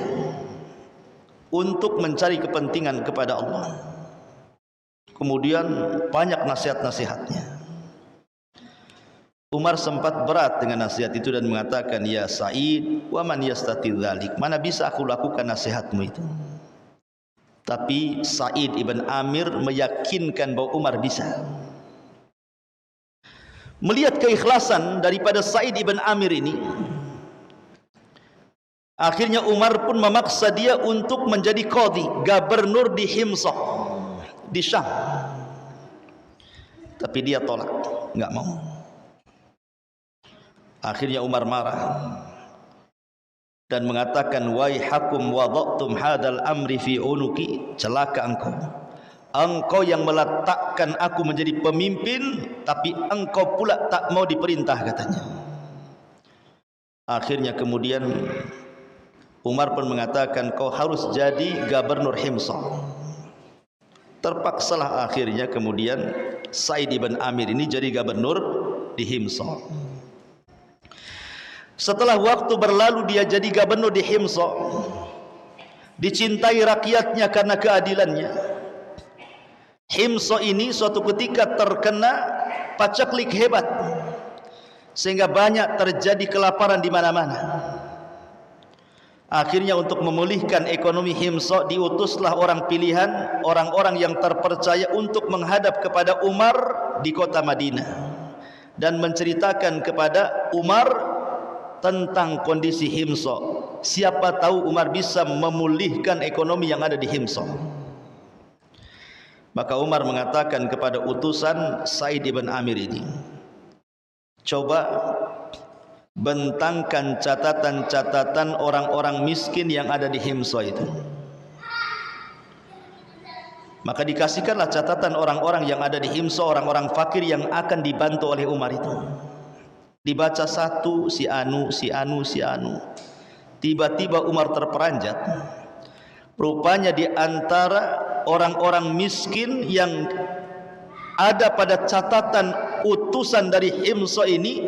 untuk mencari kepentingan kepada Allah. Kemudian banyak nasihat-nasihatnya. Umar sempat berat dengan nasihat itu dan mengatakan, ya Sa'id, wa man yastati dzalik, mana bisa aku lakukan nasihatmu itu. Tapi Sa'id ibn Amir meyakinkan bahwa Umar bisa. Melihat keikhlasan daripada Sa'id ibn Amir ini, akhirnya Umar pun memaksa dia untuk menjadi qadhi, gubernur di Himsah, di Syam. Tapi dia tolak, enggak mau. Akhirnya Umar marah dan mengatakan, waihakum wada'tum hadal amri fi unuki, celaka engkau. Engkau yang meletakkan aku menjadi pemimpin, tapi engkau pula tak mau diperintah, katanya. Akhirnya kemudian Umar pun mengatakan, kau harus jadi gubernur Himsah. Terpaksalah akhirnya kemudian Sa'id ibn Amir ini jadi gubernur di Himsah. Setelah waktu berlalu, dia jadi gubernur di Himsah, dicintai rakyatnya karena keadilannya. Himsah ini suatu ketika terkena pacaklik hebat, sehingga banyak terjadi kelaparan di mana-mana. Akhirnya untuk memulihkan ekonomi Himsah, diutuslah orang pilihan, orang-orang yang terpercaya untuk menghadap kepada Umar di kota Madinah dan menceritakan kepada Umar tentang kondisi Himsah. Siapa tahu Umar bisa memulihkan ekonomi yang ada di Himsah. Maka Umar mengatakan kepada utusan Sa'id ibn Amir ini, coba bentangkan catatan-catatan orang-orang miskin yang ada di Himsah itu. Maka dikasihkanlah catatan orang-orang yang ada di Himsah, orang-orang fakir yang akan dibantu oleh Umar itu. Dibaca satu, si anu. Tiba-tiba Umar terperanjat. Rupanya di antara orang-orang miskin yang ada pada catatan utusan dari Himsah ini,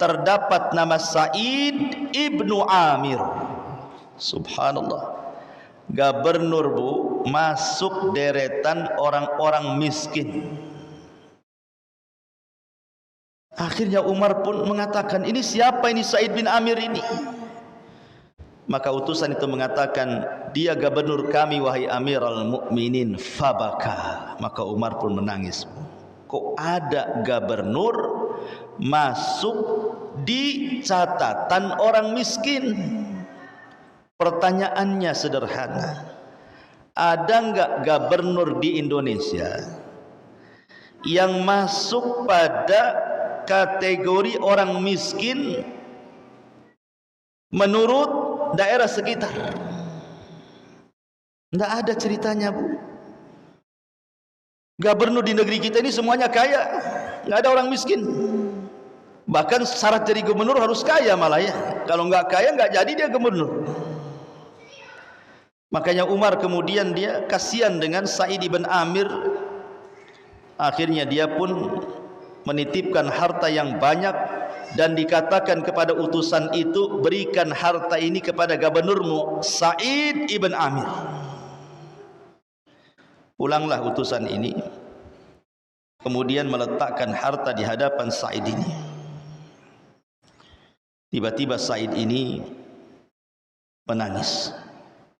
terdapat nama Sa'id ibnu Amir. Subhanallah. Gubernur, Bu, masuk deretan orang-orang miskin. Akhirnya Umar pun mengatakan, ini siapa ini Sa'id bin Amir ini? Maka utusan itu mengatakan, dia gubernur kami wahai Amirul Mukminin. Fabaka. Maka Umar pun menangis. Kok ada gubernur masuk di catatan orang miskin? Pertanyaannya sederhana, ada enggak gubernur di Indonesia yang masuk pada kategori orang miskin menurut daerah sekitar? Tidak ada ceritanya, Bu. Gubernur di negeri kita ini semuanya kaya, nggak ada orang miskin. Bahkan syarat jadi gubernur harus kaya malah ya. Kalau nggak kaya nggak jadi dia gubernur. Makanya Umar kemudian dia kasihan dengan Sa'id ibn Amir. Akhirnya dia pun menitipkan harta yang banyak dan dikatakan kepada utusan itu, berikan harta ini kepada gubernurmu Sa'id ibn Amir. Pulanglah utusan ini, kemudian meletakkan harta di hadapan Sa'id ini. Tiba-tiba Sa'id ini menangis.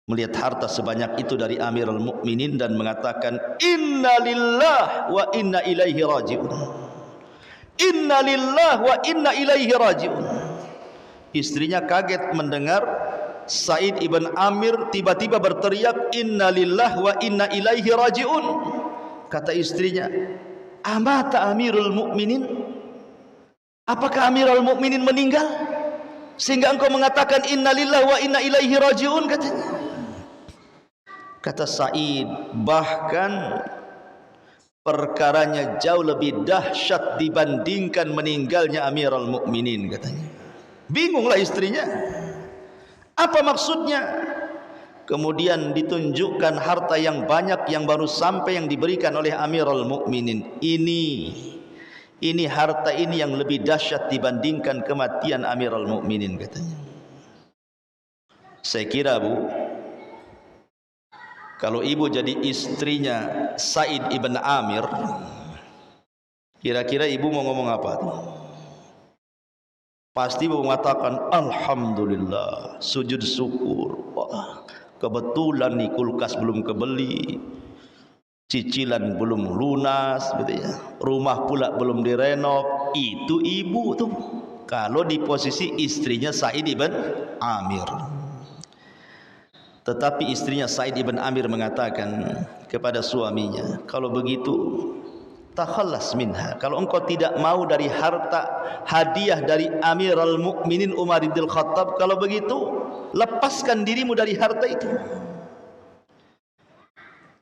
melihat harta sebanyak itu dari Amirul Mukminin dan mengatakan, inna lillah wa inna ilaihi raji'un. Inna lillah wa inna ilaihi raji'un. Istrinya kaget mendengar Sa'id ibn Amir tiba-tiba berteriak, inna lillah wa inna ilaihi raji'un. Kata istrinya, amata Amirul Mukminin? Apakah Amirul Mukminin meninggal sehingga engkau mengatakan inna lillah wa inna ilaihi raji'un? Katanya. Kata Sa'id, bahkan perkaranya jauh lebih dahsyat dibandingkan meninggalnya Amirul Mukminin, katanya. Bingunglah istrinya. Apa maksudnya? Kemudian ditunjukkan harta yang banyak yang baru sampai yang diberikan oleh Amirul Mukminin. Ini harta ini yang lebih dahsyat dibandingkan kematian Amirul Mukminin, katanya. Saya kira, Bu, kalau ibu jadi istrinya Sa'id ibn Amir, kira-kira ibu mau ngomong apa tuh? Pasti ibu mengatakan, alhamdulillah, sujud syukur. Wah, kebetulan nih kulkas belum kebeli, cicilan belum lunas, gitu ya. Rumah pula belum direnov. Itu ibu tuh kalau di posisi istrinya Sa'id ibn Amir. Tetapi istrinya Sa'id ibn Amir mengatakan kepada suaminya, kalau begitu takhallas minha, kalau engkau tidak mau dari harta hadiah dari Amirul Mukminin Umar bin Khattab, kalau begitu lepaskan dirimu dari harta itu.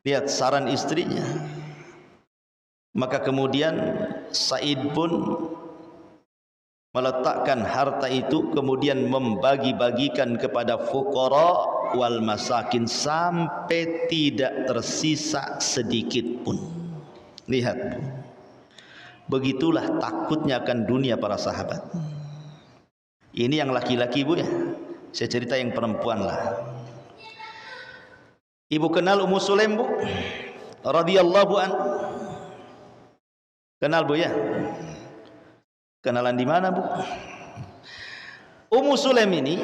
Lihat saran istrinya. Maka kemudian Sa'id pun meletakkan harta itu, kemudian membagi-bagikan kepada fuqara wal masakin sampai tidak tersisa sedikit pun. Lihat, begitulah takutnya akan dunia para sahabat. Ini yang laki-laki, Bu, ya. Saya cerita yang perempuan lah. Ibu kenal Ummu Sulaim, Bu? Radhiyallahu an. Kenal, Bu, ya? Kenalan di mana, Bu? Ummu Sulaim ini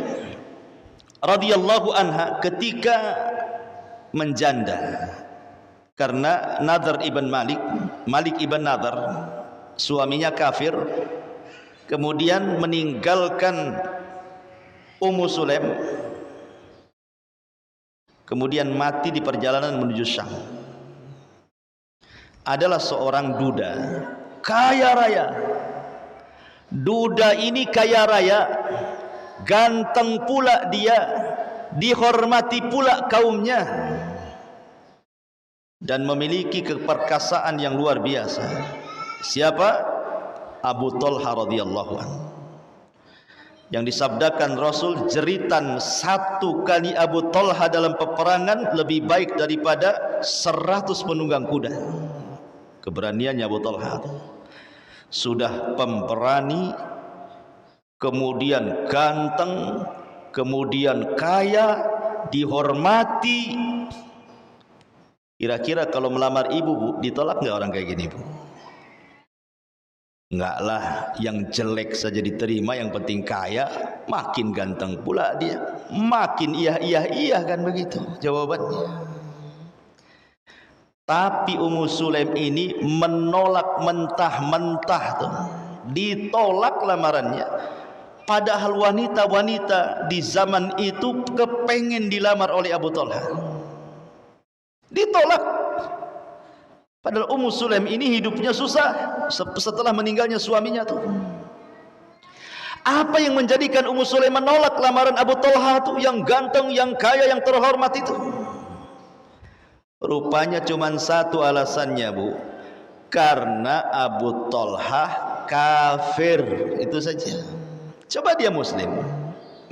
radhiyallahu anha ketika menjanda karena Nadhr ibn Malik ibn Nadhr, suaminya kafir, kemudian meninggalkan Ummu Sulaim, kemudian mati di perjalanan menuju Syam. Adalah seorang duda kaya raya. Duda ini kaya raya, ganteng pula dia, dihormati pula kaumnya, dan memiliki keperkasaan yang luar biasa. Siapa? Abu Talha radhiyallahu anhu. Yang disabdakan Rasul, jeritan satu kali Abu Talha dalam peperangan lebih baik daripada 100 penunggang kuda. Keberaniannya Abu Talha. Sudah pemberani, kemudian ganteng, kemudian kaya, dihormati. Kira-kira kalau melamar ibu, Bu, ditolak nggak orang kayak gini, Bu? Enggak lah, yang jelek saja diterima, yang penting kaya. Makin ganteng pula dia, makin iya kan, begitu jawabannya. Tapi Ummu Sulaim ini menolak mentah-mentah tuh. Ditolak lamarannya. Padahal wanita-wanita di zaman itu kepengen dilamar oleh Abu Talha. Ditolak. Padahal Ummu Sulaim ini hidupnya susah setelah meninggalnya suaminya tuh. Apa yang menjadikan Ummu Sulaim menolak lamaran Abu Talha tuh, yang ganteng, yang kaya, yang terhormat itu? Rupanya cuma satu alasannya, Bu. Karena Abu Talha kafir, itu saja. Coba dia muslim,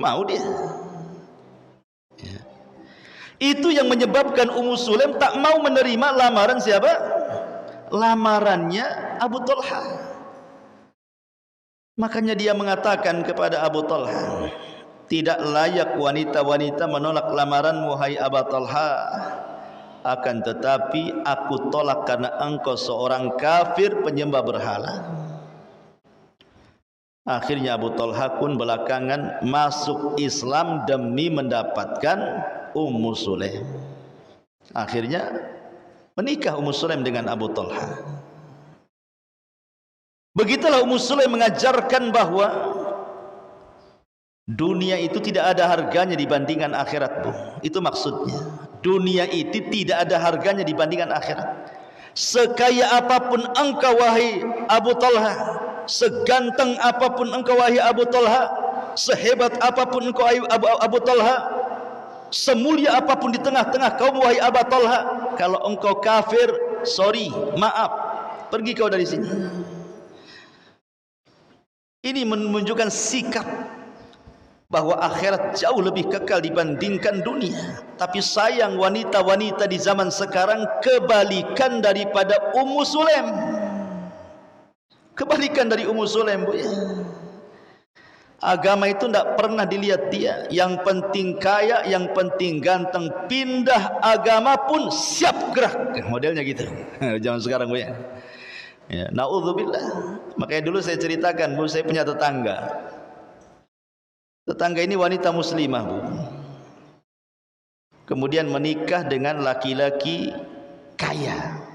mau dia? Ya. Itu yang menyebabkan Ummu Sulaim tak mau menerima lamaran siapa? Lamarannya Abu Talha. Makanya dia mengatakan kepada Abu Talha, tidak layak wanita-wanita menolak lamaranmu, hai Abu Talha. Akan tetapi aku tolak karena engkau seorang kafir penyembah berhala. Akhirnya Abu Talha pun belakangan masuk Islam demi mendapatkan Ummu Sulaim. Akhirnya menikah Ummu Sulaim dengan Abu Talha. Begitulah Ummu Sulaim mengajarkan bahwa dunia itu tidak ada harganya dibandingkan akhirat, Bu. Itu maksudnya. Dunia itu tidak ada harganya dibandingkan akhirat. Sekaya apapun engkau wahai Abu Talha, seganteng apapun engkau wahai Abu Talha, sehebat apapun engkau Abu Talha, semulia apapun di tengah-tengah kaum wahai Abu Talha, kalau engkau kafir, sorry, maaf, pergi kau dari sini. Ini menunjukkan sikap bahwa akhirat jauh lebih kekal dibandingkan dunia. Tapi sayang wanita-wanita di zaman sekarang kebalikan daripada Ummu Sulaim. Kebalikan dari Ummu Sulaim, Bu, ya. Agama itu tidak pernah dilihat dia. Yang penting kaya, yang penting ganteng. Pindah agama pun siap gerak. Modelnya gitu. Zaman sekarang, Bu, ya. Ya, naudzubillah. Makanya dulu saya ceritakan, Bu, saya punya tetangga. Tetangga ini wanita muslimah, Bu. Kemudian menikah dengan laki-laki kaya,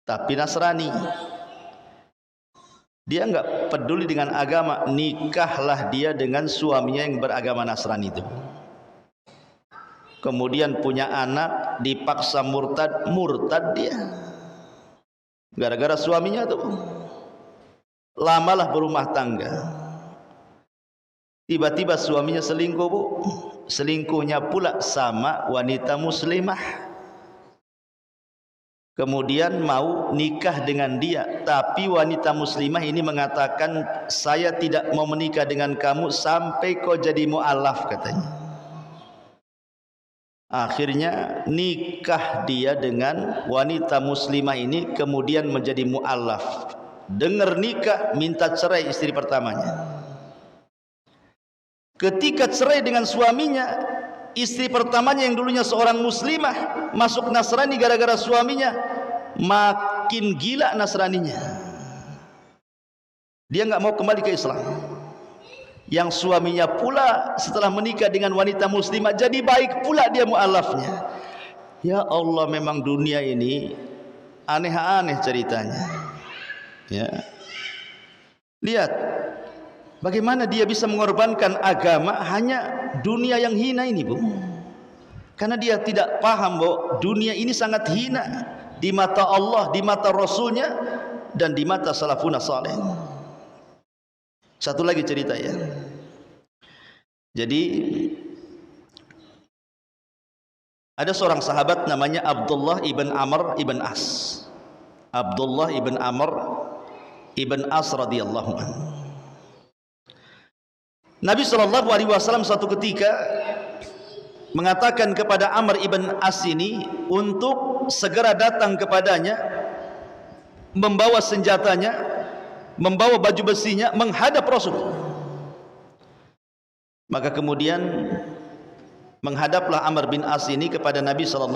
tapi Nasrani. Dia enggak peduli dengan agama, nikahlah dia dengan suaminya yang beragama Nasrani itu. Kemudian punya anak, dipaksa murtad dia. Gara-gara suaminya tuh. Lamalah berumah tangga. Tiba-tiba suaminya selingkuh, Bu. Selingkuhnya pula sama wanita muslimah. Kemudian mau nikah dengan dia, tapi wanita muslimah ini mengatakan, saya tidak mau menikah dengan kamu sampai kau jadi mu'alaf, katanya. Akhirnya nikah dia dengan wanita muslimah ini, kemudian menjadi mu'alaf. Dengar nikah, minta cerai istri pertamanya. Ketika cerai dengan suaminya, istri pertamanya yang dulunya seorang muslimah masuk Nasrani gara-gara suaminya, makin gila Nasraninya. Dia enggak mau kembali ke Islam. Yang suaminya pula setelah menikah dengan wanita muslimah jadi baik pula dia mu'alafnya. Ya Allah, memang dunia ini aneh-aneh ceritanya. Ya. Lihat bagaimana dia bisa mengorbankan agama hanya dunia yang hina ini, Bu. Karena dia tidak paham bahwa dunia ini sangat hina di mata Allah, di mata Rasulnya, dan di mata salafuna saleh. Satu lagi cerita, ya. Jadi ada seorang sahabat namanya Abdullah ibn Amr ibn As. Abdullah ibn Amr ibn As radhiyallahu anhu. Nabi SAW suatu ketika mengatakan kepada Amr ibn As ini untuk segera datang kepadanya, membawa senjatanya, membawa baju besinya, menghadap Rasul. Maka kemudian menghadaplah Amr bin As ini kepada Nabi SAW.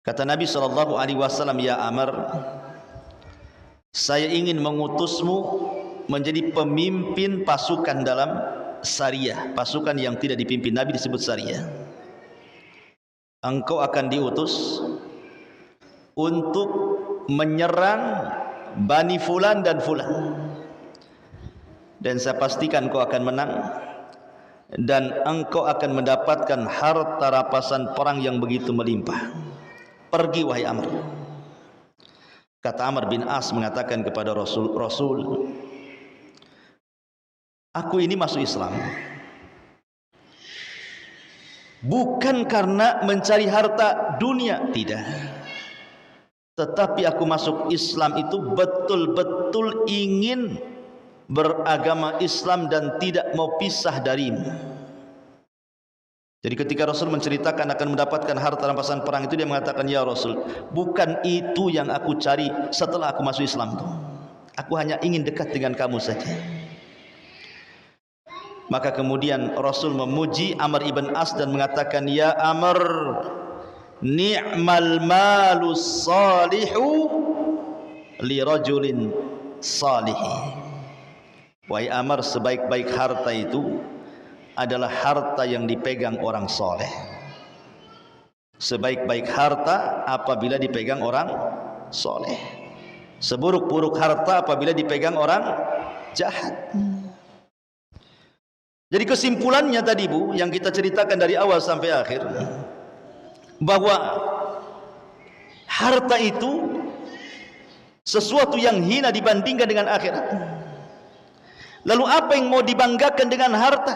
Kata Nabi SAW, ya Amr, saya ingin mengutusmu menjadi pemimpin pasukan dalam Sariyah. Pasukan yang tidak dipimpin Nabi disebut Sariyah. Engkau akan diutus untuk menyerang Bani Fulan dan Fulan, dan saya pastikan kau akan menang, dan engkau akan mendapatkan harta rampasan perang yang begitu melimpah. Pergi wahai Amr. Kata Amr bin As mengatakan kepada Rasul, aku ini masuk Islam bukan karena mencari harta dunia, tidak. Tetapi aku masuk Islam itu betul-betul ingin beragama Islam dan tidak mau pisah darimu. Jadi ketika Rasul menceritakan akan mendapatkan harta rampasan perang itu, dia mengatakan, ya Rasul, bukan itu yang aku cari setelah aku masuk Islam. Aku hanya ingin dekat dengan kamu saja. Maka kemudian Rasul memuji Amr ibn As dan mengatakan, ya Amr, ni'mal malus salihu li rajulin salih. Wahai Amr, sebaik-baik harta itu adalah harta yang dipegang orang soleh. Sebaik-baik harta apabila dipegang orang soleh. Seburuk-buruk harta apabila dipegang orang jahat. Jadi kesimpulannya tadi Bu, yang kita ceritakan dari awal sampai akhir, bahwa harta itu sesuatu yang hina dibandingkan dengan akhirat. Lalu apa yang mau dibanggakan dengan harta?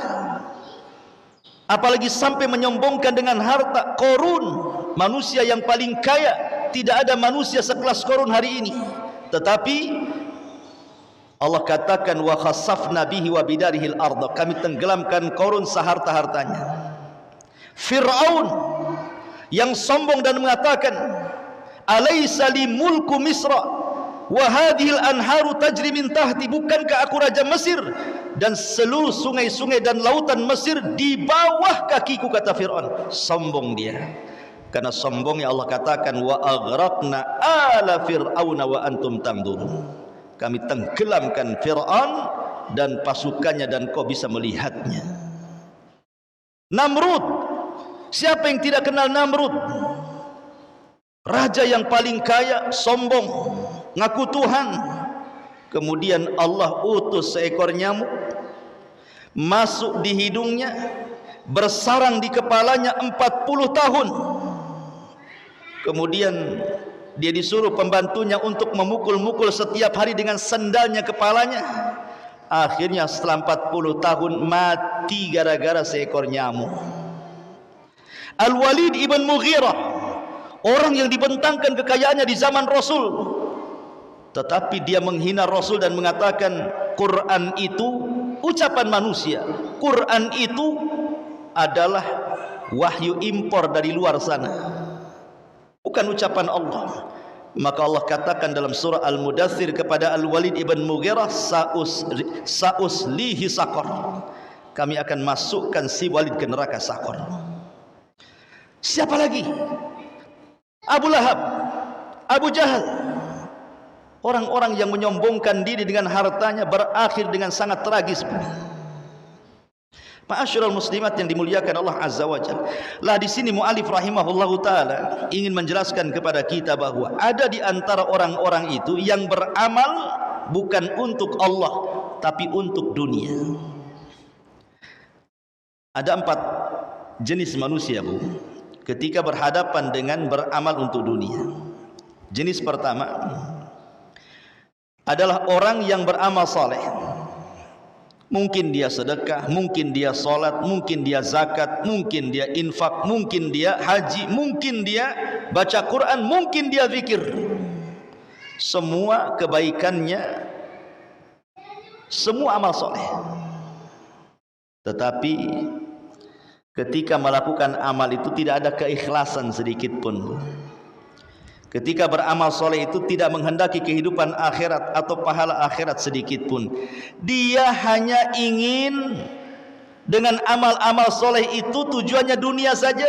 Apalagi sampai menyombongkan dengan harta. Qarun, manusia yang paling kaya, tidak ada manusia sekelas Qarun hari ini. Tetapi Allah katakan wa khasafna bihi wa bidarihil ardh, kami tenggelamkan Qarun seharta-hartanya. Fir'aun yang sombong dan mengatakan alaysa li mulku Misra wa hadhil anharu tajri min tahti, bukankah aku raja Mesir dan seluruh sungai-sungai dan lautan Mesir di bawah kakiku, kata Fir'aun. Sombong dia. Karena sombongnya Allah katakan wa aghraqna ala fir'auna wa antum tanzurun, kami tenggelamkan Fir'aun dan pasukannya dan kau bisa melihatnya. Namrud, siapa yang tidak kenal Namrud? Raja yang paling kaya, sombong, ngaku Tuhan. Kemudian Allah utus seekor nyamuk masuk di hidungnya, bersarang di kepalanya 40 tahun. Kemudian dia disuruh pembantunya untuk memukul-mukul setiap hari dengan sendalnya kepalanya. Akhirnya setelah 40 tahun mati gara-gara seekor nyamuk. Al-Walid ibn Mughirah, orang yang dibentangkan kekayaannya di zaman Rasul, tetapi dia menghina Rasul dan mengatakan Quran itu ucapan manusia, Quran itu adalah wahyu impor dari luar sana, bukan ucapan Allah. Maka Allah katakan dalam surah Al-Mudaththir kepada Al-Walid ibn Mughirah, sa'uslihi saqar, kami akan masukkan si Walid ke neraka Saqar. Siapa lagi? Abu Lahab, Abu Jahal, orang-orang yang menyombongkan diri dengan hartanya berakhir dengan sangat tragis. Ma'asyiral muslimat yang dimuliakan Allah Azza wa Jalla. Lah di sini mu'alif rahimahullahu taala ingin menjelaskan kepada kita bahwa ada di antara orang-orang itu yang beramal bukan untuk Allah tapi untuk dunia. Ada 4 jenis manusia, Bu, ketika berhadapan dengan beramal untuk dunia. Jenis pertama adalah orang yang beramal saleh. Mungkin dia sedekah, mungkin dia salat, mungkin dia zakat, mungkin dia infak, mungkin dia haji, mungkin dia baca Quran, mungkin dia zikir. Semua kebaikannya, semua amal soleh. Tetapi ketika melakukan amal itu tidak ada keikhlasan sedikit pun. Ketika beramal soleh itu tidak menghendaki kehidupan akhirat atau pahala akhirat sedikit pun. Dia hanya ingin dengan amal-amal soleh itu tujuannya dunia saja,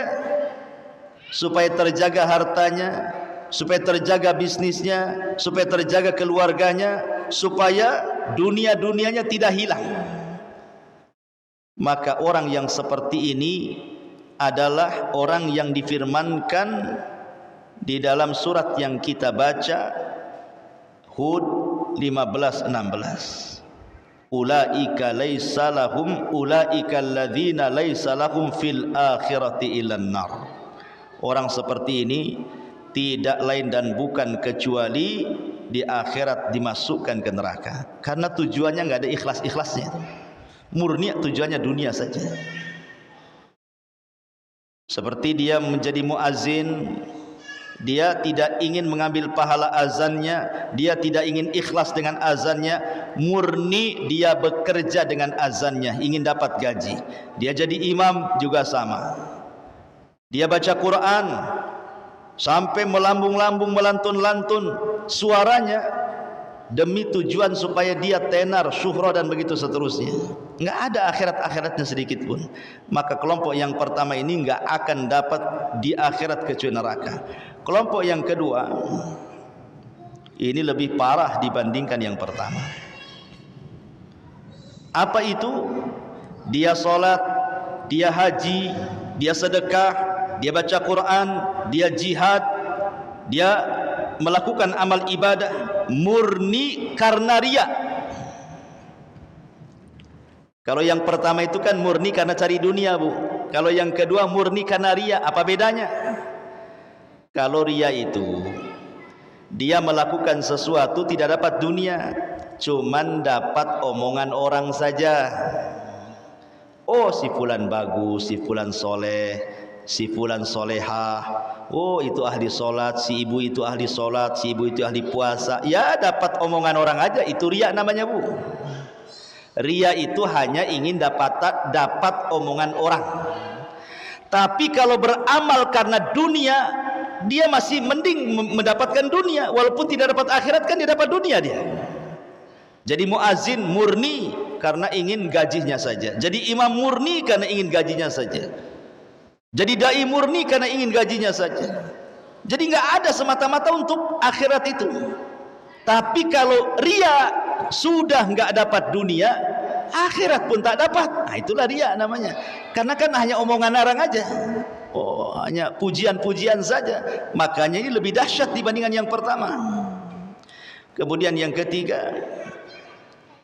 supaya terjaga hartanya, supaya terjaga bisnisnya, supaya terjaga keluarganya, supaya dunia-dunianya tidak hilang. Maka orang yang seperti ini adalah orang yang difirmankan di dalam surat yang kita baca, Hud 15:16, ulaika laisa lahum ulaika alladzina laisa lahum fil akhirati illan nar. Orang seperti ini tidak lain dan bukan kecuali di akhirat dimasukkan ke neraka, karena tujuannya enggak ada ikhlas-ikhlasnya, murni tujuannya dunia saja. Seperti dia menjadi muazin, dia tidak ingin mengambil pahala azannya, dia tidak ingin ikhlas dengan azannya, murni dia bekerja dengan azannya, ingin dapat gaji. Dia jadi imam juga sama. Dia baca Quran sampai melambung-lambung, melantun-lantun suaranya demi tujuan supaya dia tenar, syuhra dan begitu seterusnya. Enggak ada akhirat-akhiratnya sedikit pun. Maka kelompok yang pertama ini enggak akan dapat di akhirat kecuali neraka. Kelompok yang kedua ini lebih parah dibandingkan yang pertama. Apa itu? Dia sholat, dia haji, dia sedekah, dia baca Quran, dia jihad, dia melakukan amal ibadah murni karena riya. Kalau yang pertama itu kan murni karena cari dunia, Bu. Kalau yang kedua murni karena riya, apa bedanya? Kalau riya itu dia melakukan sesuatu tidak dapat dunia, cuman dapat omongan orang saja. Oh, si fulan bagus, si fulan soleh, si fulan solehah. Oh, itu ahli solat, si ibu itu ahli solat, si ibu itu ahli puasa. Ya, dapat omongan orang aja, itu riya namanya, Bu. Riya itu hanya ingin dapat omongan orang. Tapi kalau beramal karena dunia, dia masih mending mendapatkan dunia, walaupun tidak dapat akhirat kan dia dapat dunia dia. Jadi muazin murni karena ingin gajinya saja. Jadi imam murni karena ingin gajinya saja. Jadi dai murni karena ingin gajinya saja. Jadi nggak ada semata-mata untuk akhirat itu. Tapi kalau riya sudah nggak dapat dunia, akhirat pun tak dapat. Nah, itulah riya namanya. Karena kan hanya omongan orang aja. Oh, hanya pujian-pujian saja. Makanya ini lebih dahsyat dibandingkan yang pertama. Kemudian yang ketiga,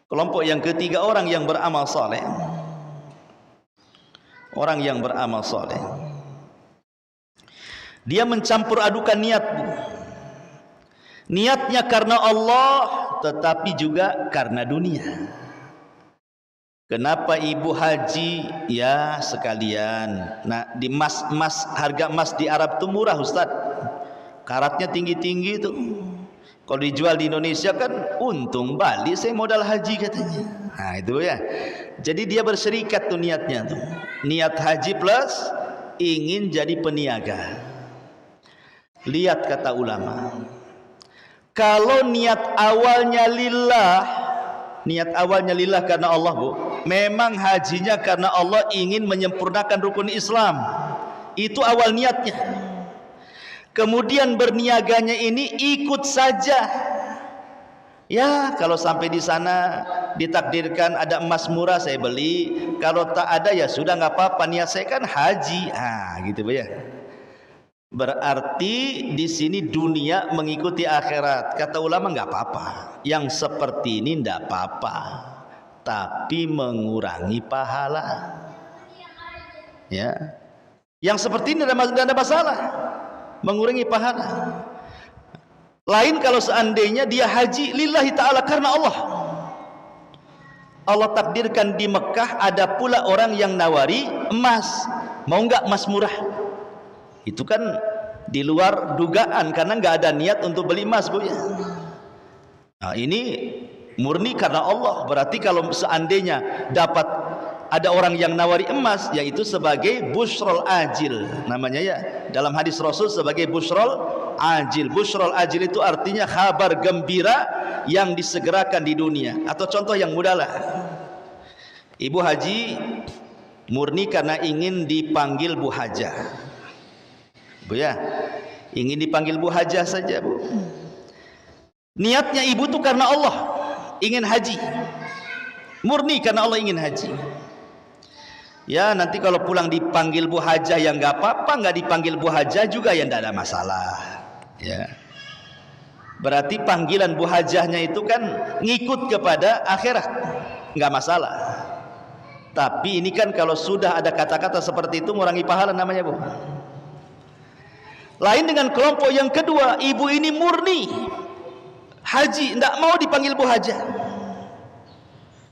kelompok yang ketiga, orang yang beramal saleh. Orang yang beramal saleh, dia mencampur adukan niat, Bu. Niatnya karena Allah, tetapi juga karena dunia. Kenapa ibu haji? Ya sekalian. Nah, di harga emas di Arab itu murah, Ustaz. Karatnya tinggi-tinggi itu. Kalau dijual di Indonesia kan untung, balik saya modal haji katanya. Nah, itu ya. Jadi dia berserikat tuh niatnya tuh. Niat haji plus ingin jadi peniaga. Lihat kata ulama. Kalau niat awalnya lillah karena Allah, Bu. Memang hajinya karena Allah ingin menyempurnakan rukun Islam. Itu awal niatnya. Kemudian berniaganya ini ikut saja. Ya, kalau sampai di sana ditakdirkan ada emas murah saya beli. Kalau tak ada ya sudah nggak apa-apa. Niat saya kan haji. Ah, gitu ya. Berarti di sini dunia mengikuti akhirat. Kata ulama nggak apa-apa. Yang seperti ini nggak apa-apa. Tapi mengurangi pahala. Ya. Yang seperti ini tidak ada masalah. Mengurangi pahala. Lain kalau seandainya dia haji lillahi ta'ala karena Allah. Allah takdirkan di Mekah ada pula orang yang nawari emas. Mau enggak emas murah? Itu kan di luar dugaan karena enggak ada niat untuk beli emas, Bu ya. Nah, ini murni karena Allah. Berarti kalau seandainya dapat ada orang yang nawari emas, yaitu sebagai busrol ajil namanya ya, dalam hadis Rasul sebagai busrol ajil. Busrol ajil itu artinya kabar gembira yang disegerakan di dunia. Atau contoh yang mudah lah, ibu haji murni karena ingin dipanggil Bu Hajah, Bu ya, ingin dipanggil Bu Hajah saja, Bu. Niatnya ibu tuh karena Allah ingin haji, murni karena Allah ingin haji. Ya, nanti kalau pulang dipanggil Bu Hajah ya nggak apa-apa, nggak dipanggil Bu Hajah juga ya nggak ada masalah. Ya, berarti panggilan Bu Hajahnya itu kan ngikut kepada akhirat, nggak masalah. Tapi ini kan kalau sudah ada kata-kata seperti itu mengurangi pahala namanya, Bu. Lain dengan kelompok yang kedua, ibu ini murni haji, nggak mau dipanggil Bu Hajah.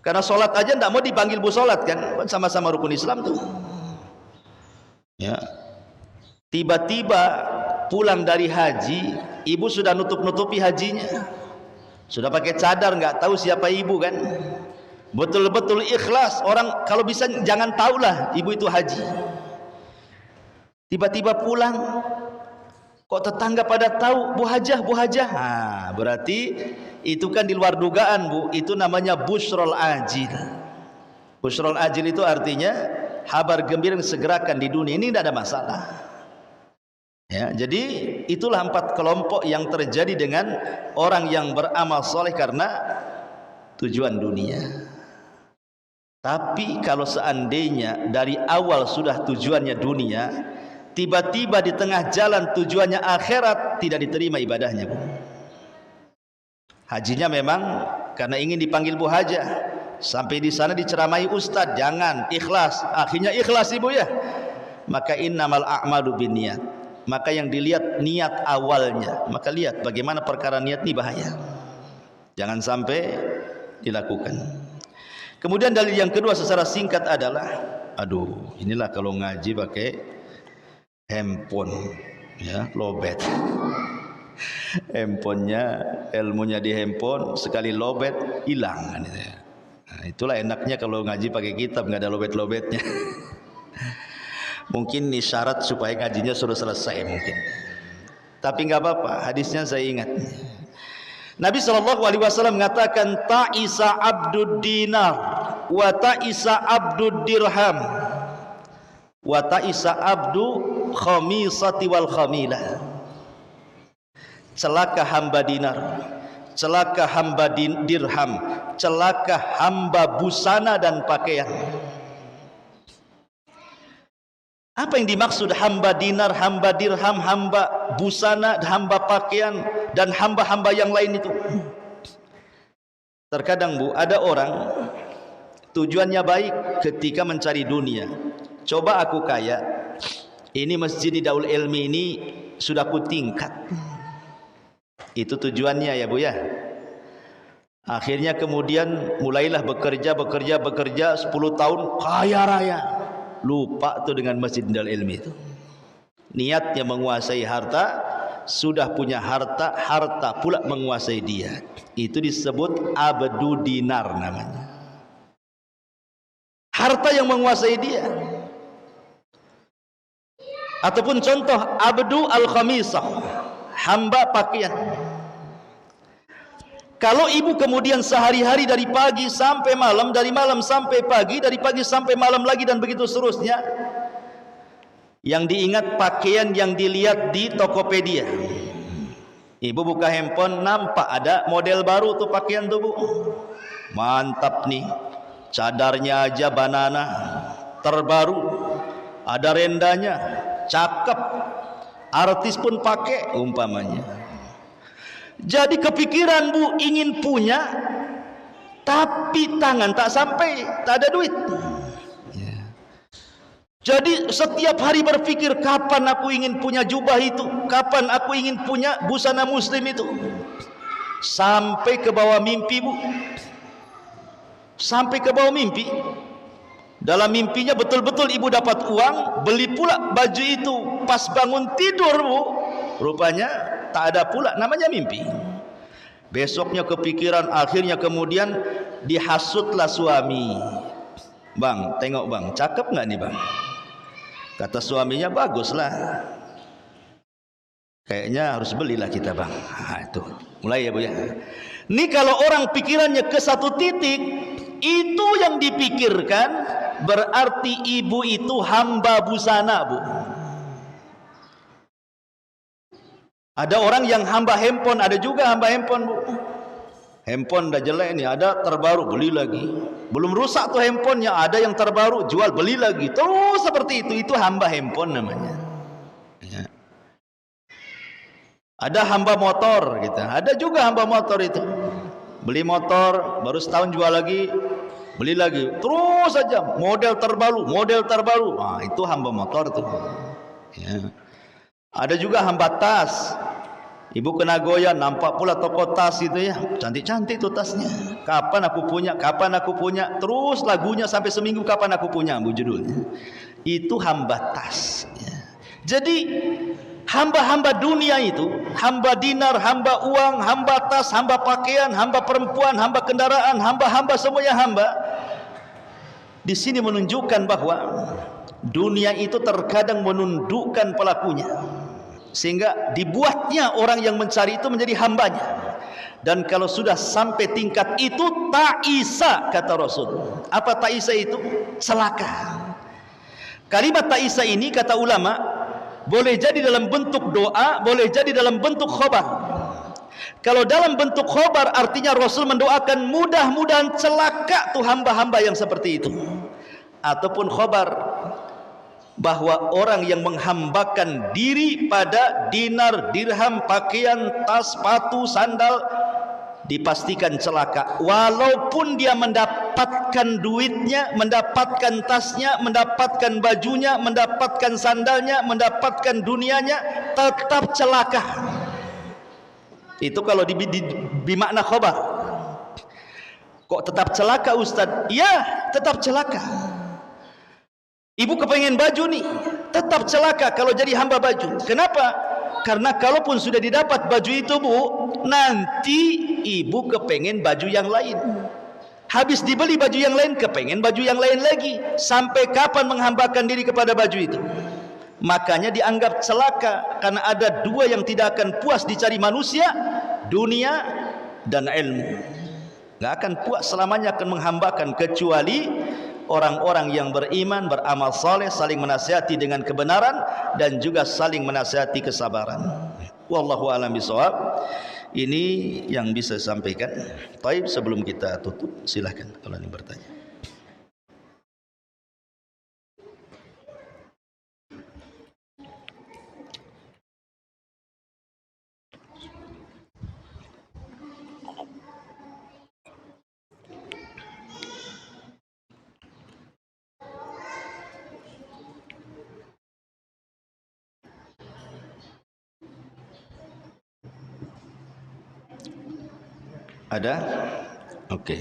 Karena sholat aja tidak mau dipanggil Bu sholat kan, sama-sama rukun Islam tuh. Ya, tiba-tiba pulang dari haji, ibu sudah nutup-nutupi hajinya, sudah pakai cadar, nggak tahu siapa ibu kan. Betul-betul ikhlas. Orang kalau bisa jangan tahulah ibu itu haji. Tiba-tiba pulang, kok tetangga pada tahu Bu Hajah, Bu Hajah. Nah, berarti itu kan di luar dugaan, Bu. Itu namanya busrol ajil. Busrol ajil itu artinya kabar gembira yang segerakan di dunia. Ini tidak ada masalah. Ya, jadi itulah 4 kelompok yang terjadi dengan orang yang beramal soleh karena tujuan dunia. Tapi kalau seandainya dari awal sudah tujuannya dunia, tiba-tiba di tengah jalan tujuannya akhirat, tidak diterima ibadahnya, Bu. Hajinya memang karena ingin dipanggil Bu Hajah, sampai di sana diceramai ustaz, jangan ikhlas, akhirnya ikhlas Ibu ya. Maka innamal a'malu binniyat. Maka yang dilihat niat awalnya, maka lihat bagaimana perkara niat ini bahaya, jangan sampai dilakukan. Kemudian dalil yang kedua secara singkat adalah, inilah kalau ngaji pakai handphone ya, lobet. Handphonenya, ilmunya di handphone, sekali lobet hilang kan itu ya. Nah, itulah enaknya kalau ngaji pakai kitab, nggak ada lobet-lobetnya. Mungkin ini syarat supaya ngajinya sudah selesai mungkin. Tapi nggak apa-apa, hadisnya saya ingat. Nabi SAW mengatakan, ta'isa abdud dinar wa ta'isa abdud dirham wa ta'isa abdu khamisati wal khamilah. Celaka hamba dinar, celaka hamba dirham, celaka hamba busana dan pakaian. Apa yang dimaksud hamba dinar, hamba dirham, hamba busana, hamba pakaian, dan hamba-hamba yang lain itu? Terkadang Bu, ada orang tujuannya baik ketika mencari dunia. Coba aku kaya, ini masjid di Daul Ilmi ini sudah ku tingkat. Itu tujuannya ya Bu ya. Akhirnya kemudian mulailah bekerja 10 tahun kaya raya. Lupa tuh dengan masjid Daul Ilmi itu. Niatnya menguasai harta, sudah punya harta, harta pula menguasai dia. Itu disebut abdu dinar namanya. Harta yang menguasai dia. Ataupun contoh abdu al-khamisah, hamba pakaian. Kalau ibu kemudian sehari-hari dari pagi sampai malam, dari malam sampai pagi, dari pagi sampai malam lagi, dan begitu seterusnya, yang diingat pakaian yang dilihat di Tokopedia. Ibu buka handphone, nampak ada model baru tuh pakaian tuh Bu. Mantap nih, cadarnya aja banana, terbaru, ada rendanya, cakep, artis pun pakai umpamanya. Jadi kepikiran Bu ingin punya, tapi tangan tak sampai, tak ada duit. Jadi setiap hari berpikir, kapan aku ingin punya jubah itu, kapan aku ingin punya busana muslim itu. Sampai ke bawah mimpi Bu, sampai ke bawah mimpi. Dalam mimpinya betul-betul ibu dapat uang, beli pula baju itu. Pas bangun tidur Bu, rupanya tak ada pula, namanya mimpi. Besoknya kepikiran, akhirnya kemudian dihasutlah suami. Bang, tengok bang, cakep nggak nih bang? Kata suaminya, baguslah. Kayaknya harus belilah kita bang. Nah, itu mulai ya Bu ya. Ini kalau orang pikirannya ke satu titik, itu yang dipikirkan, berarti ibu itu hamba busana Bu. Ada orang yang hamba handphone, ada juga hamba handphone Bu. Handphone dah jelek nih, ada terbaru, beli lagi. Belum rusak tuh handphonenya, ada yang terbaru, jual, beli lagi. Terus seperti itu hamba handphone namanya. Ya. Ada hamba motor gitu. Ada juga hamba motor itu. Beli motor, baru setahun jual lagi, beli lagi. Terus saja model terbaru. Nah, itu hamba motor tuh. Ya. Ada juga hamba tas. Ibu kena goyah, nampak pula toko tas itu ya, cantik-cantik tuh tasnya. Kapan aku punya? Terus lagunya sampai seminggu, kapan aku punya Bu judulnya. Itu hamba tas ya. Jadi hamba-hamba dunia itu, hamba dinar, hamba uang, hamba tas, hamba pakaian, hamba perempuan, hamba kendaraan, hamba-hamba, semuanya hamba. Di sini menunjukkan bahwa dunia itu terkadang menundukkan pelakunya, sehingga dibuatnya orang yang mencari itu menjadi hambanya. Dan kalau sudah sampai tingkat itu, ta'isa kata Rasul. Apa ta'isa itu? Celaka. Kalimat ta'isa ini kata ulama boleh jadi dalam bentuk doa, boleh jadi dalam bentuk khobar. Kalau dalam bentuk khobar artinya Rasul mendoakan mudah-mudahan celaka tuh hamba-hamba yang seperti itu. Ataupun khobar bahwa orang yang menghambakan diri pada dinar, dirham, pakaian, tas, sepatu, sandal dipastikan celaka, walaupun dia mendapatkan duitnya, mendapatkan tasnya, mendapatkan bajunya, mendapatkan sandalnya, mendapatkan dunianya, tetap celaka. Itu kalau di makna khobar. Kok tetap celaka Ustaz? Ya, tetap celaka. Ibu kepengen baju nih, tetap celaka kalau jadi hamba baju. Kenapa? Karena kalaupun sudah didapat baju itu Bu, nanti ibu kepengen baju yang lain. Habis dibeli baju yang lain, kepengen baju yang lain lagi. Sampai kapan menghambakan diri kepada baju itu? Makanya dianggap celaka, karena ada dua yang tidak akan puas dicari manusia, dunia dan ilmu. Gak akan puas selamanya akan menghambakan, kecuali orang-orang yang beriman, beramal saleh, saling menasihati dengan kebenaran dan juga saling menasihati kesabaran. Wallahu a'lam bishawab. Ini yang bisa saya sampaikan. Baik, sebelum kita tutup, silahkan kalau ingin bertanya. Ada? Oke.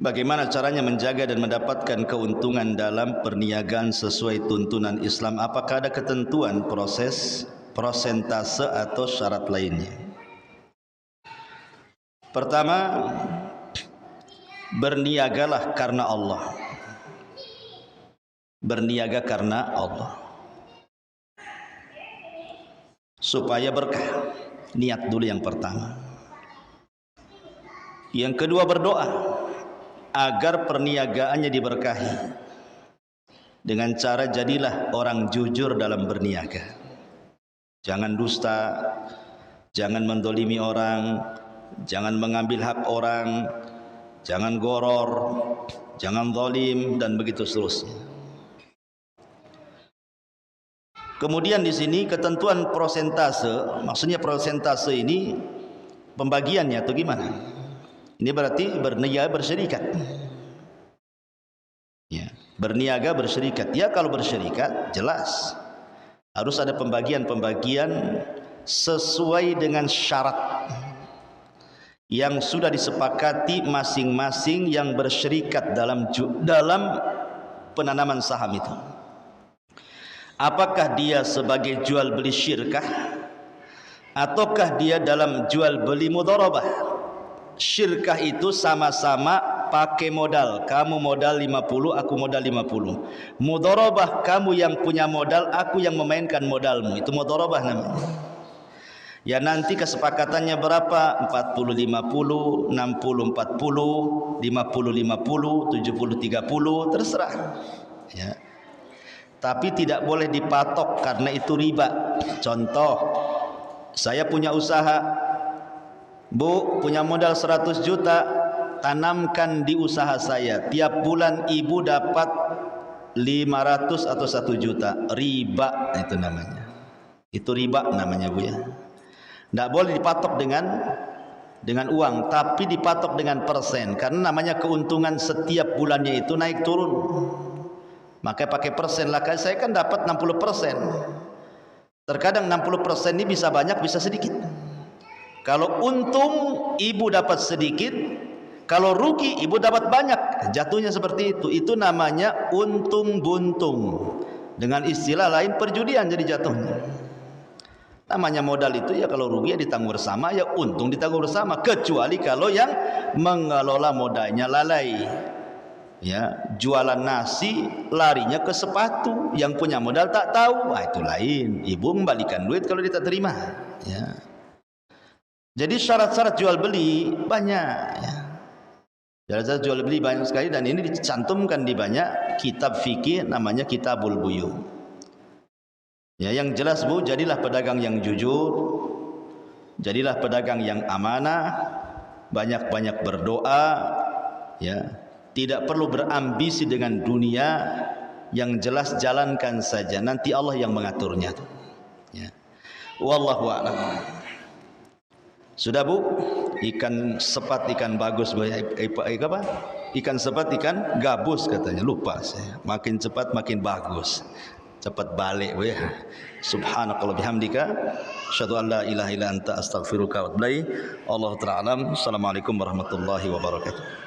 Bagaimana caranya menjaga dan mendapatkan keuntungan dalam perniagaan sesuai tuntunan Islam? Apakah ada ketentuan proses, persentase atau syarat lainnya? Pertama, berniagalah karena Allah. Berniaga karena Allah supaya berkah. Niat dulu yang pertama. Yang kedua, berdoa agar perniagaannya diberkahi. Dengan cara jadilah orang jujur dalam berniaga. Jangan dusta, jangan mendolimi orang, jangan mengambil hak orang, jangan goror, jangan zalim, dan begitu seterusnya. Kemudian di sini ketentuan prosentase, maksudnya prosentase ini pembagiannya atau gimana? Ini berarti berniaga berserikat. Ya, berniaga berserikat. Ya, kalau berserikat jelas harus ada pembagian-pembagian sesuai dengan syarat yang sudah disepakati masing-masing yang berserikat dalam penanaman saham itu. Apakah dia sebagai jual beli syirkah ataukah dia dalam jual beli mudharabah? Syirkah itu sama-sama pakai modal. Kamu modal 50, aku modal 50. Mudharabah, kamu yang punya modal, aku yang memainkan modalmu. Itu mudharabah namanya. Ya, nanti kesepakatannya berapa? 40-50, 60-40, 50-50, 70-30, terserah. Ya. Tapi tidak boleh dipatok karena itu riba. Contoh, saya punya usaha, Bu, punya modal 100 juta, tanamkan di usaha saya. Tiap bulan ibu dapat 500 atau 1 juta. Riba itu namanya. Itu riba namanya, Bu ya. Tidak boleh dipatok dengan uang, tapi dipatok dengan persen. Karena namanya keuntungan setiap bulannya itu naik turun. Maka pakai persen lah. Saya kan dapat 60%. Terkadang 60% ini bisa banyak, bisa sedikit. Kalau untung ibu dapat sedikit, kalau rugi ibu dapat banyak. Jatuhnya seperti itu. Itu namanya untung buntung. Dengan istilah lain perjudian jadi jatuhnya. Namanya modal itu ya kalau rugi ya ditanggung bersama, ya untung ditanggung bersama. Kecuali kalau yang mengelola modalnya lalai. Ya, jualan nasi larinya ke sepatu, yang punya modal tak tahu. Nah, itu lain. Ibu membalikan duit kalau dia tak terima. Ya. Jadi syarat-syarat jual beli banyak ya. Jasa jual beli banyak sekali, dan ini dicantumkan di banyak kitab fikih namanya Kitabul Buyu. Ya, yang jelas Bu, jadilah pedagang yang jujur, jadilah pedagang yang amanah, banyak-banyak berdoa, ya. Tidak perlu berambisi dengan dunia, yang jelas jalankan saja, nanti Allah yang mengaturnya. Ya. Wallahu a'lam. Sudah Bu, ikan sepat ikan bagus, apa? Ikan sepat ikan gabus katanya, lupa saya. Makin cepat makin bagus. Cepat balik Bu ya. Subhanakallah bihamdika, asyhadu an la ilaha illa anta astaghfiruka wa atubu ilaik. Allahu ta'ala alam. Assalamualaikum warahmatullahi wabarakatuh.